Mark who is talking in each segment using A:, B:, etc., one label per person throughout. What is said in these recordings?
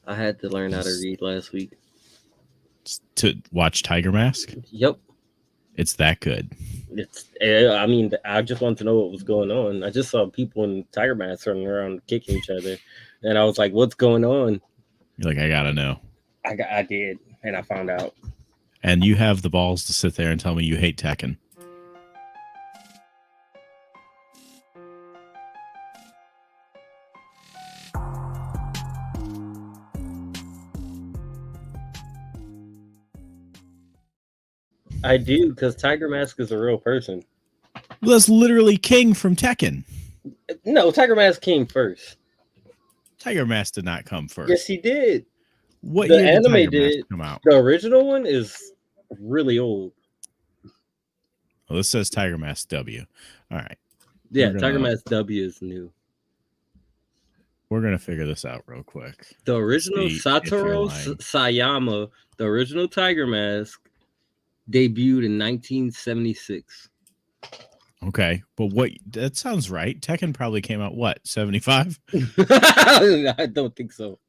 A: I had to learn how to read last week.
B: To watch Tiger Mask?
A: Yep.
B: It's that good.
A: I mean, I just wanted to know what was going on. I just saw people in Tiger Masks running around kicking each other, and I was like, "What's going on?"
B: You're like, I gotta know.
A: I did, and I found out.
B: And you have the balls to sit there and tell me you hate Tekken.
A: I do, because Tiger Mask is a real person.
B: Well, that's literally King from Tekken.
A: No, Tiger Mask came first.
B: Tiger Mask did not come first.
A: Yes, he did.
B: What
A: The
B: year did
A: anime
B: Tiger
A: did.
B: Mask come out?
A: The original one is really old.
B: Well, this says Tiger Mask W. All right.
A: Yeah, Tiger Mask W is new.
B: We're going to figure this out real quick.
A: The original Satoru Sayama, the original Tiger Mask, debuted in 1976.
B: Okay, but that sounds right. Tekken probably came out, what, 75?
A: I don't think so.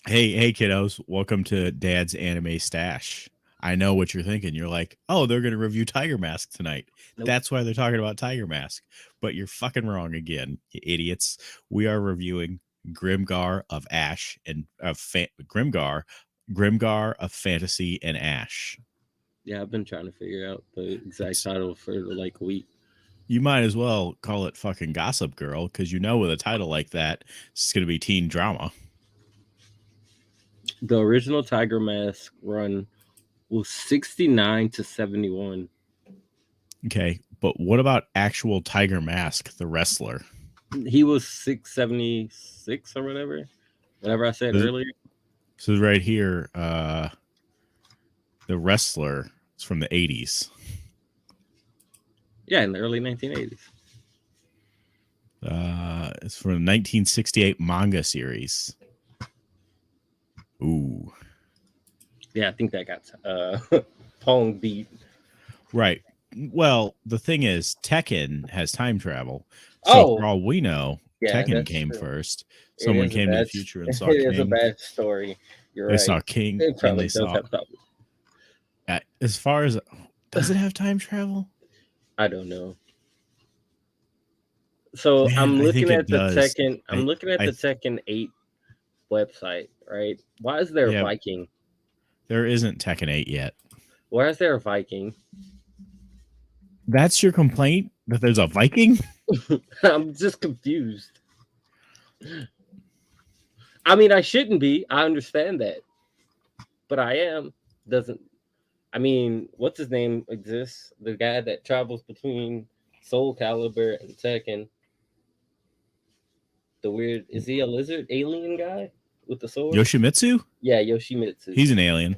B: Hey, kiddos, welcome to Dad's Anime Stash. I know what you're thinking. You're like, oh, they're going to review Tiger Mask tonight. Nope. That's why they're talking about Tiger Mask. But you're fucking wrong again, you idiots. We are reviewing Grimgar of Ash and Grimgar of Fantasy and Ash.
A: Yeah, I've been trying to figure out the exact title for like a week.
B: You might as well call it fucking Gossip Girl, because you know with a title like that, it's going to be teen drama.
A: The original Tiger Mask run was 69 to 71.
B: Okay, but what about actual Tiger Mask, the wrestler?
A: He was 676 or whatever. Whatever I said earlier.
B: So right here, the wrestler is from the 80s.
A: Yeah, in the early 1980s.
B: It's from the 1968 manga series. Ooh.
A: Yeah, I think that got Pong beat.
B: Right. Well, the thing is, Tekken has time travel. So for all we know, Tekken came first. Someone came to the future and saw King.
A: It is a bad story. You're right.
B: They saw King and they saw... As far as... Does it have time travel?
A: I don't know. So man, I'm looking at the Tekken. I'm looking at the Tekken 8 website, right? Why is there a Viking?
B: There isn't Tekken 8 yet.
A: Why is there a Viking?
B: That's your complaint? That there's a Viking?
A: I'm just confused. I mean, I shouldn't be. I understand that. But I am. I mean, what's his name exists? The guy that travels between Soul Calibur and Tekken. The weird... Is he a lizard alien guy with the sword?
B: Yoshimitsu?
A: Yeah, Yoshimitsu.
B: He's an alien.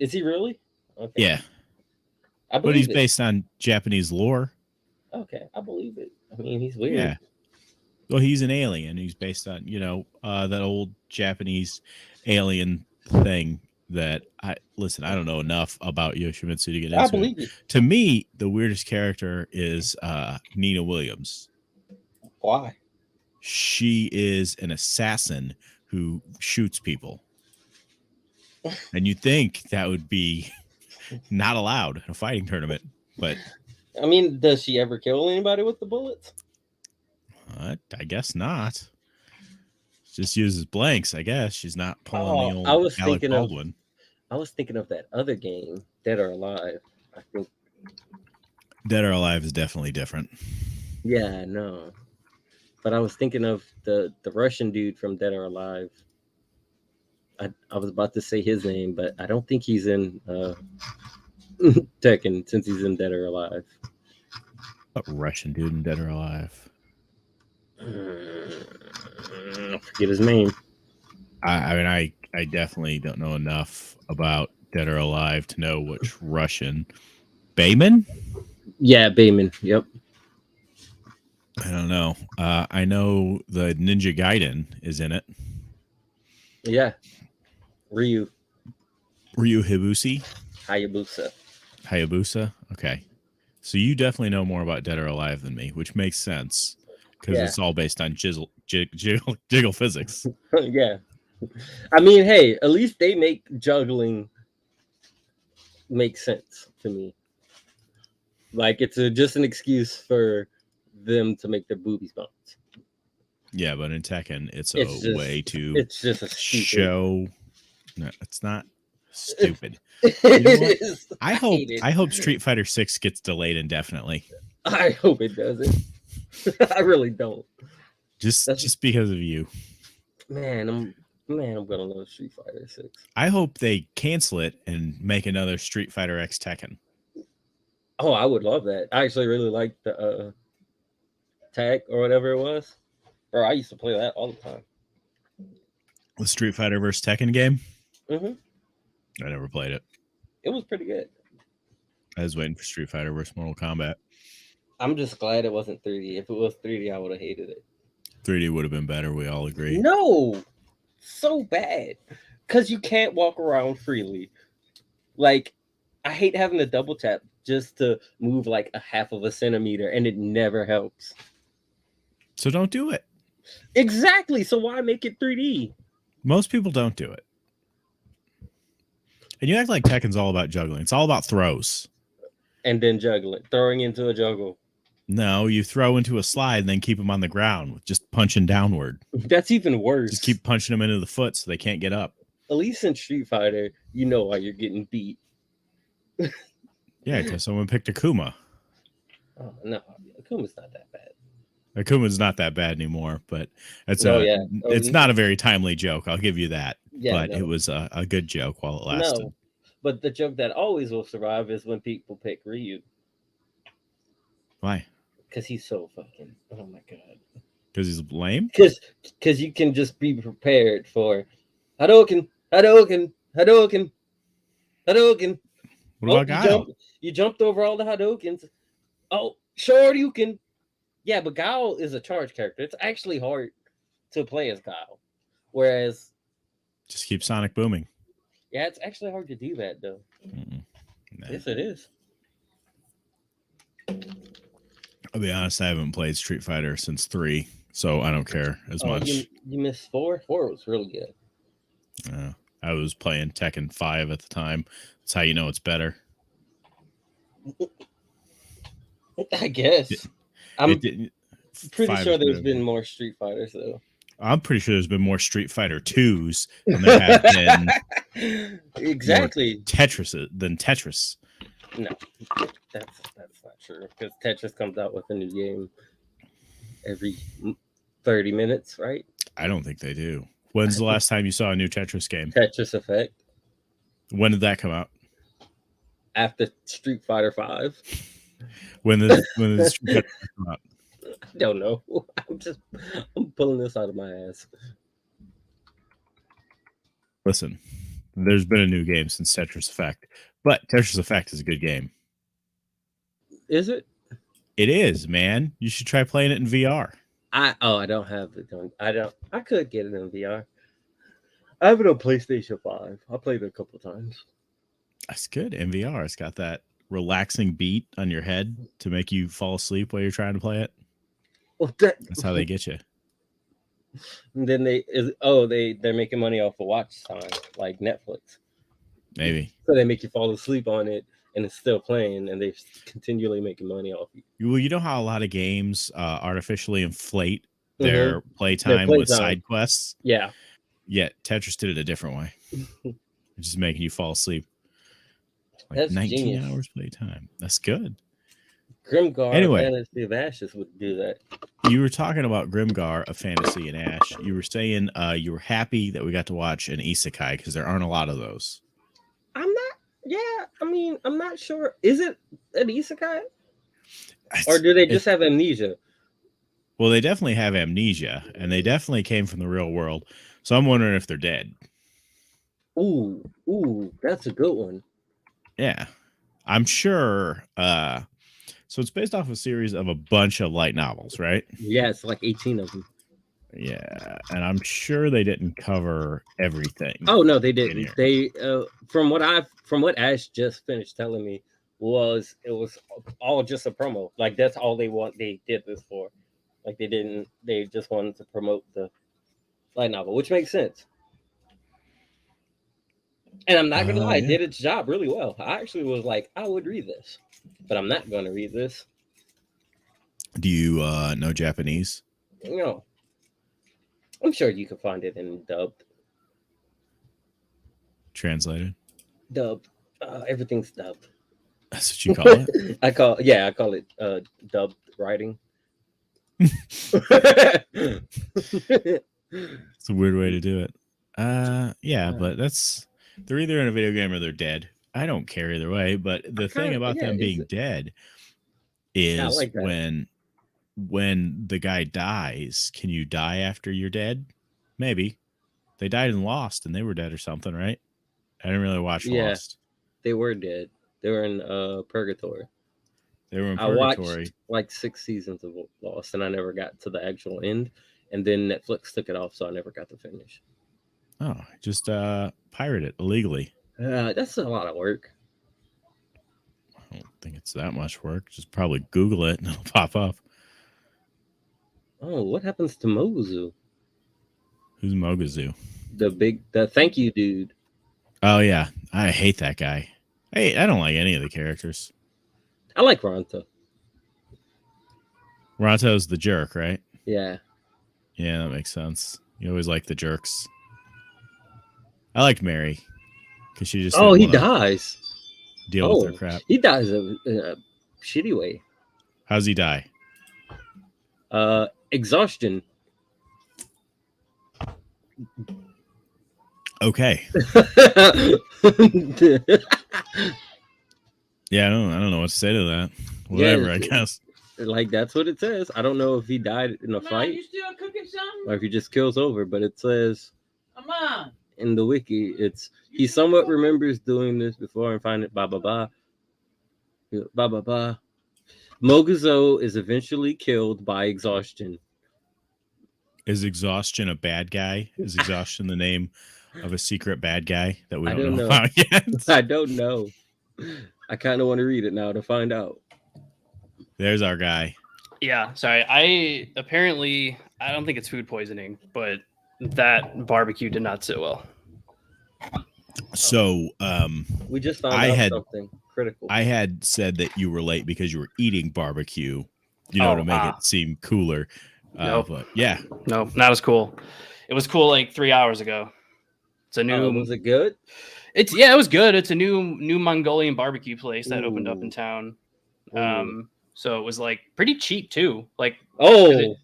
A: Is he really?
B: Okay. Yeah. But he's based on Japanese lore.
A: Okay, I believe it. I mean, he's weird.
B: Yeah. Well, he's an alien. He's based on, that old Japanese alien thing that I don't know enough about Yoshimitsu to get into.
A: I believe it.
B: To me, the weirdest character is Nina Williams.
A: Why?
B: She is an assassin who shoots people. And you think that would be not allowed in a fighting tournament, but
A: I mean, does she ever kill anybody with the bullets?
B: I guess not. She just uses blanks, I guess. She's not pulling the old Alec Baldwin.
A: I was thinking of that other game, Dead or Alive. I think
B: Dead or Alive is definitely different.
A: Yeah, no. But I was thinking of the Russian dude from Dead or Alive. I was about to say his name, but I don't think he's in Tekken since he's in Dead or Alive.
B: What Russian dude in Dead or Alive?
A: I forget his name.
B: I mean, I definitely don't know enough about Dead or Alive to know which Russian. Bayman?
A: Yeah, Bayman. Yep.
B: I don't know. I know the Ninja Gaiden is in it.
A: Yeah. Ryu
B: Hayabusa. Okay. So you definitely know more about Dead or Alive than me, which makes sense because it's all based on jiggle physics.
A: Yeah. I mean, hey, at least they make juggling make sense to me. Like it's just an excuse for them to make their boobies bounce.
B: Yeah, but in Tekken, it's a
A: It's
B: way
A: just
B: to
A: it's just a stupid.
B: show. No, it's not
A: It's,
B: stupid. You know what?
A: it is.
B: I
A: I
B: hope
A: hate it.
B: I hope Street Fighter 6 gets delayed indefinitely.
A: I hope it doesn't. I really don't. That's
B: Just because of you.
A: man. I'm gonna love Street Fighter 6.
B: I hope they cancel it and make another Street Fighter X Tekken.
A: Oh, I would love that. I actually really like the tag or whatever it was. Bro, I used to play that all the time.
B: The Street Fighter vs Tekken game.
A: Hmm.
B: I never played it.
A: It was pretty good.
B: I was waiting for Street Fighter vs Mortal Kombat.
A: I'm just glad it wasn't 3D. If it was 3D, I would have hated it.
B: 3D would have been better. We all agree.
A: No, so bad because you can't walk around freely. Like, I hate having to double tap just to move like a half of a centimeter, and it never helps.
B: So don't do it.
A: Exactly. So why make it 3D?
B: Most people don't do it. And you act like Tekken's all about juggling. It's all about throws.
A: And then juggling, throwing into a juggle.
B: No, you throw into a slide and then keep them on the ground with just punching downward.
A: That's even worse.
B: Just keep punching them into the foot so they can't get up.
A: At least in Street Fighter, you know why you're getting beat.
B: Yeah, because someone picked Akuma.
A: Oh no, Akuma's not that bad.
B: Akuma's not that bad anymore, but it's
A: it's
B: not a very timely joke. I'll give you that.
A: Yeah,
B: but it was a good joke while it lasted.
A: No, but the joke that always will survive is when people pick Ryu.
B: Why?
A: Because he's so fucking. Oh my god.
B: Because he's lame.
A: Because you can just be prepared for Hadouken, Hadouken, Hadouken, Hadouken.
B: What about Guile?
A: You jumped over all the Hadoukens. Oh, sure you can. Yeah, but Guile is a charge character. It's actually hard to play as Guile. Whereas,
B: just keep Sonic booming.
A: Yeah, it's actually hard to do that though.
B: Nah.
A: Yes, it is.
B: I'll be honest, I haven't played Street Fighter since 3, so I don't care as much.
A: You missed 4? 4 was really good.
B: I was playing Tekken 5 at the time. That's how you know it's better.
A: I guess. I'm pretty sure there's been more Street Fighters though.
B: I'm pretty sure there's been more Street Fighter 2s than there have been
A: exactly
B: Tetris.
A: No, that's not true because Tetris comes out with a new game every 30 minutes, right?
B: I don't think they do. When's the last time you saw a new Tetris game?
A: Tetris Effect.
B: When did that come out?
A: After Street Fighter 5.
B: When did Street Fighter come out?
A: I don't know. I'm pulling this out of my ass.
B: Listen, there's been a new game since Tetris Effect, but Tetris Effect is a good game.
A: Is it?
B: It is, man. You should try playing it in VR.
A: I don't have it. I could get it in VR. I have it on PlayStation 5. I played it a couple times.
B: That's good in VR. It's got that relaxing beat on your head to make you fall asleep while you're trying to play it.
A: Well,
B: that's how they get you.
A: And then they're making money off of watch time, like Netflix.
B: Maybe.
A: So they make you fall asleep on it, and it's still playing, and they're continually making money off you.
B: Well, you know how a lot of games artificially inflate their playtime with side quests?
A: Yeah.
B: Yet Tetris did it a different way. Just making you fall asleep. Like
A: That's
B: 19
A: genius.
B: hours playtime. That's good.
A: Grimgar,
B: anyway,
A: Fantasy of Ashes would do that.
B: You were talking about Grimgar, a Fantasy and Ash. You were saying you were happy that we got to watch an isekai because there aren't a lot of those.
A: I'm not sure. Is it an isekai? Or do they just have amnesia?
B: Well, they definitely have amnesia, and they definitely came from the real world. So I'm wondering if they're dead.
A: Ooh, that's a good one.
B: Yeah. I'm sure. So it's based off a series of a bunch of light novels, right?
A: Yeah, it's like 18 of them.
B: Yeah, and I'm sure they didn't cover everything.
A: Oh no, they didn't. They from what Ash just finished telling me it was all just a promo. Like that's all they did this for. Like they didn't. They just wanted to promote the light novel, which makes sense. And I'm not gonna lie, it
B: Yeah.
A: did its job really well. I actually was like, I would read this, but I'm not gonna read this.
B: Do you know Japanese?
A: You know, I'm sure you can find it in dubbed.
B: Translated?
A: Dubbed. Everything's dubbed.
B: That's what you call it?
A: I call it dubbed writing.
B: It's a weird way to do it. Yeah, but that's they're either in a video game or they're dead. I don't care either way, but the thing about them being dead is
A: like
B: when the guy dies, can you die after you're dead? Maybe. They died in Lost and they were dead or something, right? I didn't really watch Lost.
A: They were dead. They were in purgatory.
B: They were in
A: I
B: purgatory.
A: watched like 6 seasons of Lost and I never got to the actual end. And then Netflix took it off, so I never got to finish.
B: Oh, just pirate it illegally.
A: That's a lot of work.
B: I don't think it's that much work. Just probably Google it and it'll pop up.
A: Oh, what happens to Moguzu?
B: Who's Moguzu?
A: The thank you dude.
B: Oh yeah, I hate that guy. Hey, I don't like any of the characters.
A: I like Ronto.
B: Ronto's the jerk, right?
A: Yeah.
B: Yeah, that makes sense. You always like the jerks. I liked Mary because she just
A: he dies.
B: Deal with her crap.
A: He dies in a shitty way.
B: How's he die?
A: Exhaustion.
B: Okay. Yeah, I don't know what to say to that. Whatever, I guess.
A: Like that's what it says. I don't know if he died in a fight.
C: You still cooking something?
A: Or if he just kills over, but it says
C: Come on.
A: in the wiki, he somewhat remembers doing this before and find it blah blah blah. Blah blah blah. Moguzo is eventually killed by exhaustion.
B: Is exhaustion a bad guy? Is exhaustion the name of a secret bad guy that we don't know about yet?
A: I don't know. I kind of want to read it now to find out.
B: There's our guy.
D: Yeah, sorry. I don't think it's food poisoning, but that barbecue did not sit well.
B: So,
A: we just found out something critical.
B: I had said that you were late because you were eating barbecue, to make it seem cooler.
D: Nope.
B: But yeah.
D: No, not as cool. It was cool like 3 hours ago. It's a new.
A: Was it good?
D: It was good. It's a new Mongolian barbecue place that opened up in town. So it was like pretty cheap too. Like not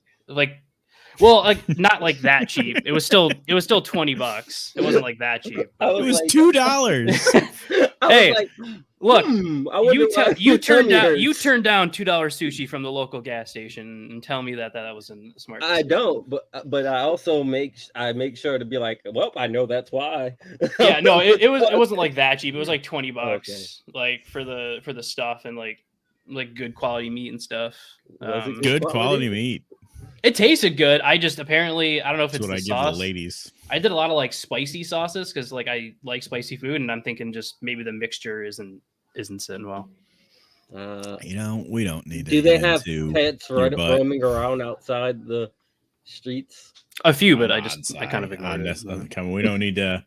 D: like that cheap. It was still $20. It wasn't like that cheap.
B: It was $2.
D: Hey, look, you turned down $2 sushi from the local gas station and tell me that wasn't smart.
A: I don't, but I also make sure to be like, well, I know that's why.
D: Yeah, no, it wasn't like that cheap. It was like $20, like for the stuff and like good quality meat and stuff.
B: Good quality meat.
D: It tasted good. I just apparently I don't know if it's the sauce.
B: Give the ladies.
D: I did a lot of like spicy sauces because like I like spicy food, and I'm thinking just maybe the mixture isn't sitting well.
B: We don't need.
A: Do they have pets roaming around outside the streets?
D: A few, but I kind of ignored it.
B: We don't need to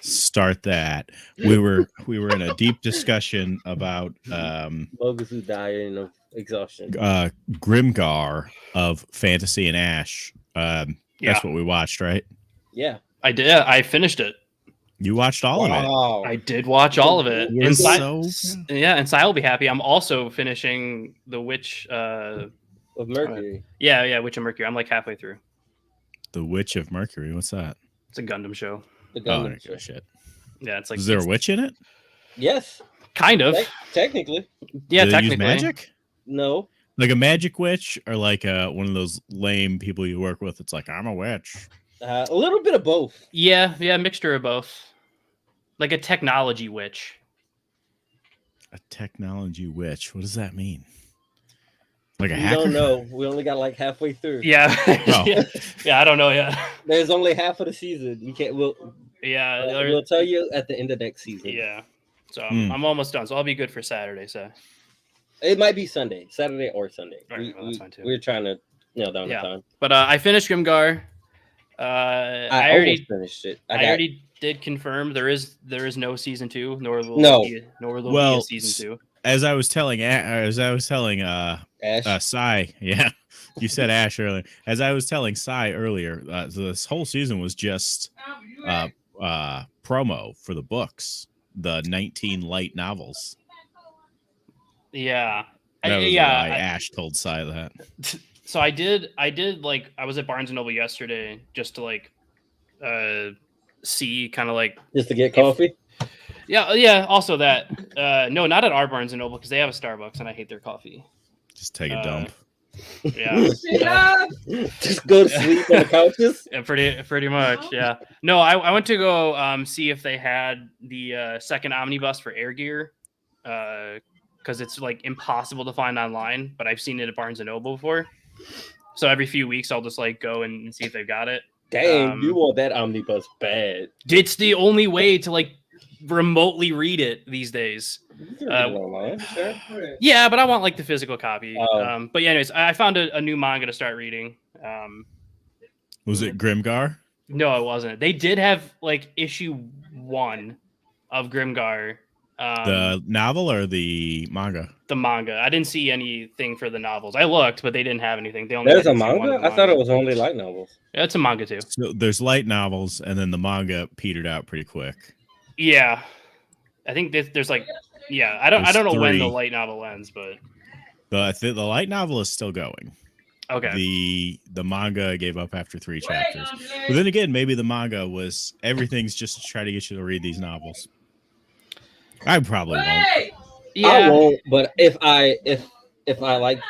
B: start that. We were in a deep discussion about
A: Moguzu dying of exhaustion.
B: Grimgar of Fantasy and Ash. That's what we watched, right?
A: Yeah,
D: I did. I finished it.
B: You watched all of it.
D: I did watch all of it. And Sai will be happy. I'm also finishing The Witch of
A: Mercury.
D: Witch of Mercury. I'm like halfway through.
B: The Witch of Mercury. What's that?
D: It's a Gundam show.
A: The Gundam show.
B: Shit.
D: Yeah, it's like.
B: Is there a witch in it?
A: Yes.
D: Kind of.
A: Technically.
D: Yeah,
B: Do they
D: technically.
B: use magic?
A: No.
B: Like a magic witch, or like one of those lame people you work with. It's like, I'm a witch.
A: A little bit of both.
D: Yeah, mixture of both. Like a technology witch.
B: A technology witch. What does that mean? Like a hacker?
A: We don't know. We only got like halfway through.
D: Yeah. Yeah, I don't know yet.
A: There's only half of the season. We can't. We'll tell you at the end of next season.
D: Yeah. So I'm almost done. So I'll be good for Saturday. So
A: it might be Saturday or Sunday.
D: Right, that's fine too.
A: We're trying to nail down the
D: Yeah.
A: time.
D: But I finished Grimgar.
A: I
D: I
A: almost finished it.
D: I already did confirm there is no season 2, nor will
A: No.
D: there be a
B: Well,
D: season 2.
B: as I was telling
A: Ash.
B: Cy, yeah, you said Ash earlier. As I was telling Cy earlier, this whole season was just promo for the books, the 19 light novels.
D: Yeah.
B: That was a lie. Ash told Cy that.
D: So I did like I was at Barnes and Noble yesterday just to like see kind of like
A: Just to get coffee.
D: Yeah, also that. No, not at our Barnes and Noble because they have a Starbucks and I hate their coffee.
B: Just take a dump.
D: Yeah.
A: Just go to sleep on the couches.
D: Yeah, pretty much. Yeah. No, I went to go see if they had the second omnibus for Air Gear, because it's like impossible to find online, but I've seen it at Barnes and Noble before. So every few weeks I'll just like go and see if they've got it.
A: Dang, you want that omnibus bad.
D: It's the only way to like remotely read it these days.
A: You can read it online, sure.
D: Yeah, but I want like the physical copy.
A: Oh.
D: But yeah, anyways, I found a new manga to start reading.
B: Was it Grimgar?
D: No, it wasn't. They did have like issue 1 of Grimgar.
B: The novel or the manga?
D: The manga. I didn't see anything for the novels. I looked, but they didn't have anything. They only
A: There's
D: had
A: a
D: issue 1
A: manga?
D: of the
A: I thought it was only light novels.
D: Yeah, it's a manga too.
B: So there's light novels, and then the manga petered out pretty quick.
D: Yeah, I think there's like, yeah, I don't know when the
B: 3.
D: light novel ends, but
B: The light novel is still going.
D: okay.
B: The manga gave up after 3 chapters. But then again, maybe the manga was everything's just to try to get you to read these novels. I probably won't.
D: Yeah,
A: I won't, but if I like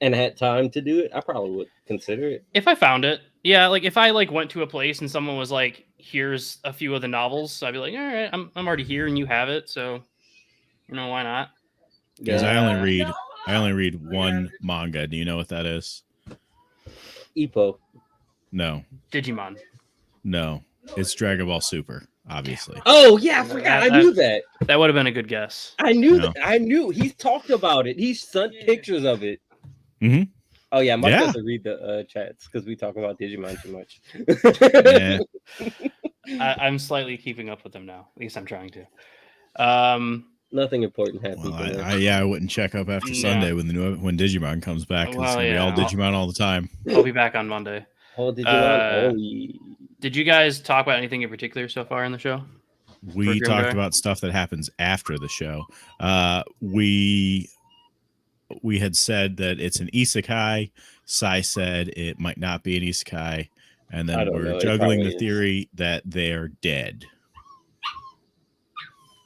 A: and had time to do it, I probably would consider it.
D: if I found it, yeah, like if I like went to a place and someone was like, "Here's a few of the novels," I'd be like, "All right, I'm already here and you have it, so why not?"
B: Because I only read one manga. Do you know what that is?
A: Ippo.
B: No.
D: Digimon.
B: No. It's Dragon Ball Super, obviously.
A: Oh yeah, I forgot. I knew that.
D: That would have been a good guess.
A: I knew
B: No.
A: that. I knew. He's talked about it. He's sent pictures of it.
B: Mm-hmm.
A: Oh yeah, Mark
B: Yeah.
A: doesn't read the chats because we talk about Digimon too much.
B: Yeah.
D: I'm slightly keeping up with them now. At least I'm trying to.
A: Nothing important happened.
B: Well, I wouldn't check up after Sunday when Digimon comes back. It's gonna be all Digimon all the time.
D: I'll be back on Monday.
A: Oh, Digimon.
D: Did you guys talk about anything in particular so far in the show?
B: We talked about stuff that happens after the show. We had said that it's an isekai. Sai said it might not be an isekai, and then we're juggling the theory that they're dead.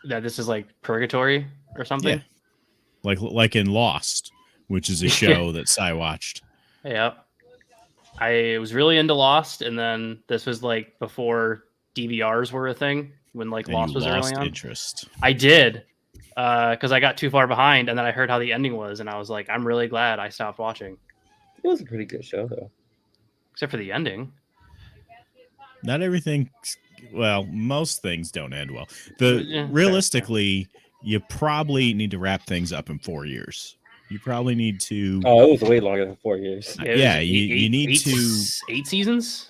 D: That this is like purgatory or something.
B: Yeah. Like in Lost, which is a show that Sai watched.
D: Yeah. I was really into Lost, and then this was like before DVRs were a thing, when like Lost was early on.
B: Interest.
D: I did, because I got too far behind, and then I heard how the ending was, and I was like, I'm really glad I stopped watching.
A: It was a pretty good show, though.
D: Except for the ending.
B: Not everything. Well, most things don't end well. Realistically, you probably need to wrap things up in 4 years. You probably need to.
A: Oh, it was way longer than 4 years.
B: Yeah, you need to
D: 8 seasons.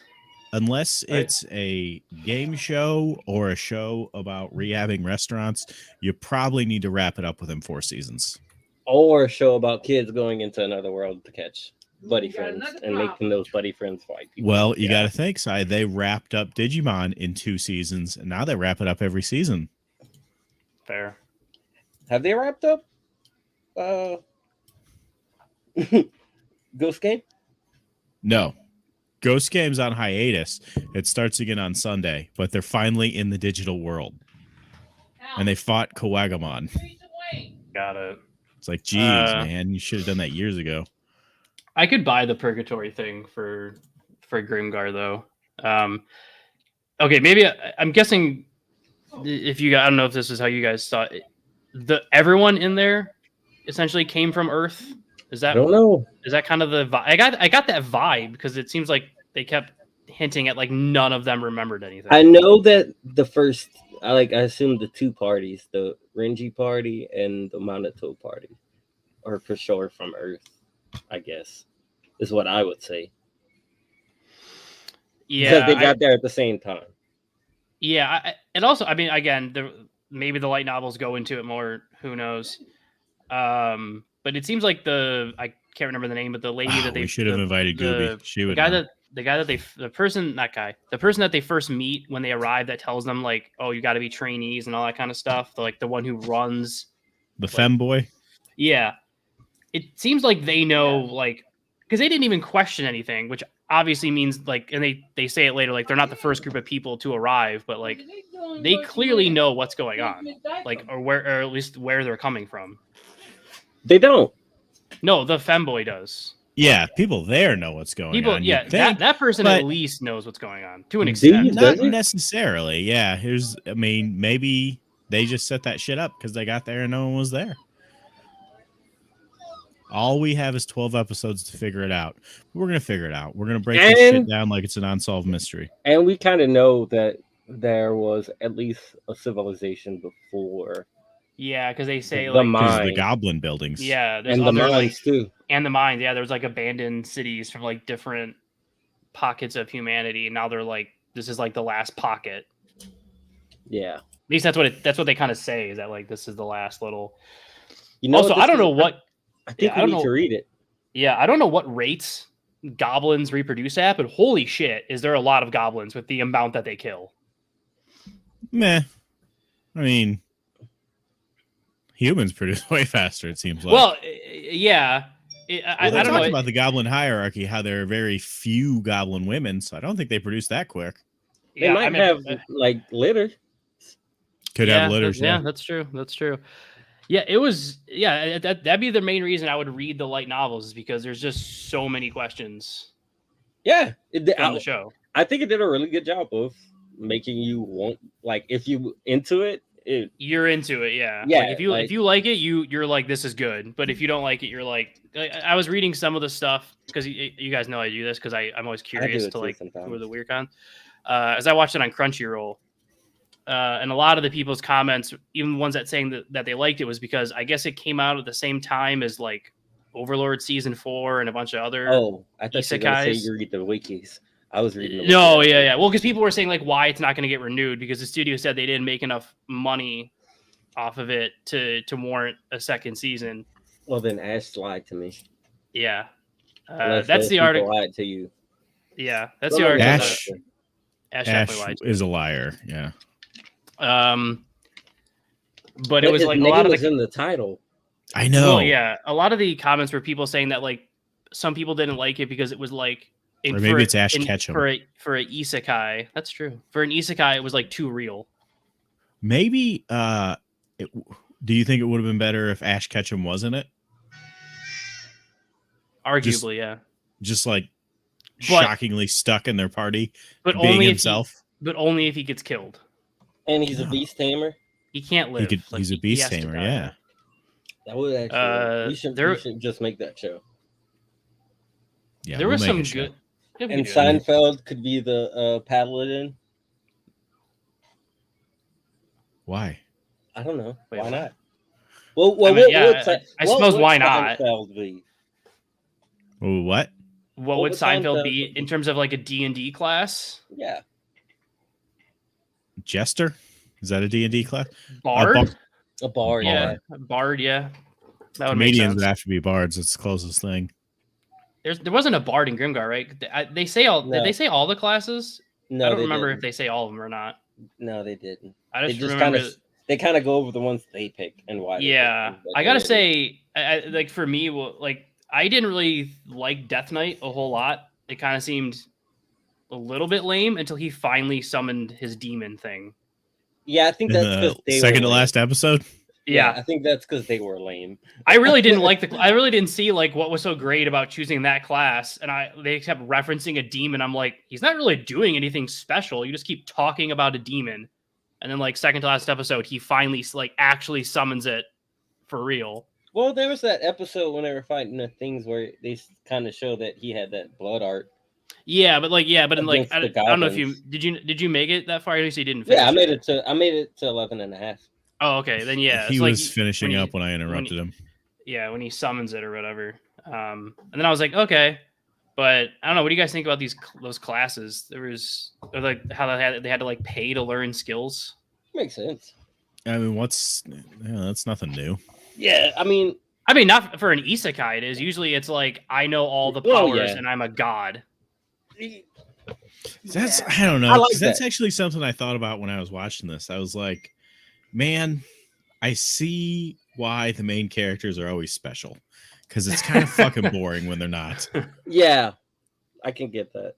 B: Unless it's a game show or a show about rehabbing restaurants, you probably need to wrap it up within 4 seasons.
A: Or a show about kids going into another world to catch buddy friends and making those buddy friends fight people.
B: Well, you got to think, Si, they wrapped up Digimon in 2 seasons, and now they wrap it up every season.
D: Fair.
A: Have they wrapped up Ghost Game?
B: No. Ghost Game's on hiatus. It starts again on Sunday, but they're finally in the digital world. And they fought Kawagamon.
D: Got it.
B: It's like, geez, man, you should have done that years ago.
D: I could buy the purgatory thing for Grimgar though. Okay, maybe I'm guessing if you, I don't know if this is how you guys saw it. Everyone in there essentially came from Earth. Is that?
A: I don't know.
D: Is that kind of the vibe? I got that vibe because it seems like they kept hinting at like none of them remembered anything.
A: I know that the first, I assume the 2 parties, the Renji party and the Minato party, are for sure from Earth, I guess. is what I would say.
D: Yeah,
A: Because they got there at the same time.
D: and also, I mean, again, maybe the light novels go into it more. Who knows? But it seems like I can't remember the name, but the lady that they
B: we should have invited Gooby. She would know.
D: the person that they first meet when they arrive that tells them like, oh, you got to be trainees and all that kind of stuff. The one who runs
B: The femboy.
D: Yeah, it seems like they know like because they didn't even question anything, which obviously means like, and they say it later, like they're not the first group of people to arrive, but like they clearly know what's going on, like or at least where they're coming from.
A: They don't.
D: No, the femboy does.
B: Yeah, people there know what's going on.
D: Yeah, that person at least knows what's going on to an
A: Do
D: extent.
A: you?
B: Not
A: Does it?
B: necessarily. Yeah, I mean, maybe they just set that shit up because they got there and no one was there. All we have is 12 episodes to figure it out. We're going to figure it out. We're going to break this shit down like it's an unsolved mystery.
A: And we kind of know that there was at least a civilization before.
D: Yeah, because they say
A: The
D: like
A: mine.
B: The goblin buildings.
D: Yeah, there's
A: And the
D: other
A: mines, too.
D: and the mines. Yeah, there's like abandoned cities from like different pockets of humanity, and now they're like, this is like the last pocket.
A: Yeah.
D: At least that's what they kind of say, is that like this is the last little.
A: You know,
D: Also, I don't know what.
A: I think
D: I
A: we
D: don't
A: need to
D: know.
A: read it.
D: Yeah, I don't know what rates goblins reproduce at, but holy shit, is there a lot of goblins with the amount that they kill?
B: Meh. I mean, humans produce way faster, it seems like.
D: Well, yeah. I don't know.
B: About the goblin hierarchy, how there are very few goblin women, so I don't think they produce that quick.
A: They might have like litter.
B: Could have litters.
D: Yeah, that's true. That's true. Yeah, it was. Yeah, that'd be the main reason I would read the light novels, is because there's just so many questions.
A: Yeah,
D: on the show.
A: I think it did a really good job of making you want, like, if you into it,
D: you're into it. Yeah.
A: Yeah.
D: Like, if you like it, you're like, this is good. But if you don't like it, you're like, I was reading some of the stuff because you guys know I do this because I'm always curious to like who are the weird cons. As I watched it on Crunchyroll. And a lot of the people's comments, even ones that saying that they liked it, was because I guess it came out at the same time as like Overlord season 4 and a bunch of other.
A: Oh, I thought you were gonna say you read the wikis. I was reading the wikis.
D: No, yeah. Well, because people were saying like why it's not going to get renewed because the studio said they didn't make enough money off of it to warrant a second season.
A: Well, then Ash lied to me.
D: Yeah, that's the article.
A: Lied to you.
D: Yeah, that's the article.
B: Ash
D: definitely lied to
B: is a liar. Yeah.
D: But it was like a lot of
A: in the title.
B: I know.
D: Well, yeah, a lot of the comments were people saying that like some people didn't like it because it was like,
B: or maybe it's Ash Ketchum
D: for an isekai. That's true. For an isekai, it was like too real.
B: Maybe. Do you think it would have been better if Ash Ketchum was in it?
D: Arguably, yeah.
B: Just like shockingly stuck in their party,
D: but
B: being
D: only
B: himself.
D: But only if he gets killed.
A: And he's a beast tamer.
D: He can't live.
B: He's a beast tamer. Yeah.
A: That would actually. We should just make that show.
B: Yeah,
D: there was some good.
A: And Seinfeld could be the paladin.
B: Why?
A: I don't know.
D: Wait,
A: why not? Well,
D: I suppose why not?
A: Seinfeld be?
B: What?
D: What would Seinfeld be in terms of like a D&D class?
A: Yeah.
B: Jester? Is that a D&D class?
D: Bard?
A: A bard.
D: Yeah. A bard, yeah. That would
B: Comedians would have to be bards. It's the closest thing.
D: There wasn't a bard in Grimgar, right? They say all. No. Did they say all the classes?
A: No,
D: I don't remember if they say all of them or not.
A: No, they didn't.
D: I just remember
A: they kind of go over the ones they pick and why.
D: Yeah, I gotta say, like for me, like I didn't really like Death Knight a whole lot. It kind of seemed a little bit lame until he finally summoned his demon thing.
A: Yeah, I think that's because
B: they second to last episode.
D: Yeah,
A: I think that's because they were lame.
D: I really didn't like I really didn't see like what was so great about choosing that class, and they kept referencing a demon. I'm like, he's not really doing anything special. You just keep talking about a demon, and then like second to last episode, he finally like actually summons it for real.
A: Well, there was that episode when they were fighting the things where they kind of show that he had that blood art.
D: Yeah, but in like I don't know if you did you make it that far? You didn't finish.
A: Yeah, I made it to 11 and a half.
D: Oh, okay. Then yeah,
B: he was finishing up when I interrupted him.
D: Yeah, when he summons it or whatever. And then I was like, okay. But I don't know. What do you guys think about those classes? There was or like how they had to like pay to learn skills.
A: Makes sense.
B: I mean, that's nothing new.
A: Yeah, I mean,
D: not for an isekai. It is usually it's like I know all the powers and I'm a god.
B: That's I don't know.
A: I like
B: That's
A: that.
B: actually something I thought about when I was watching this. I was like, man, I see why the main characters are always special because it's kind of fucking boring when they're not.
A: Yeah, I can get that.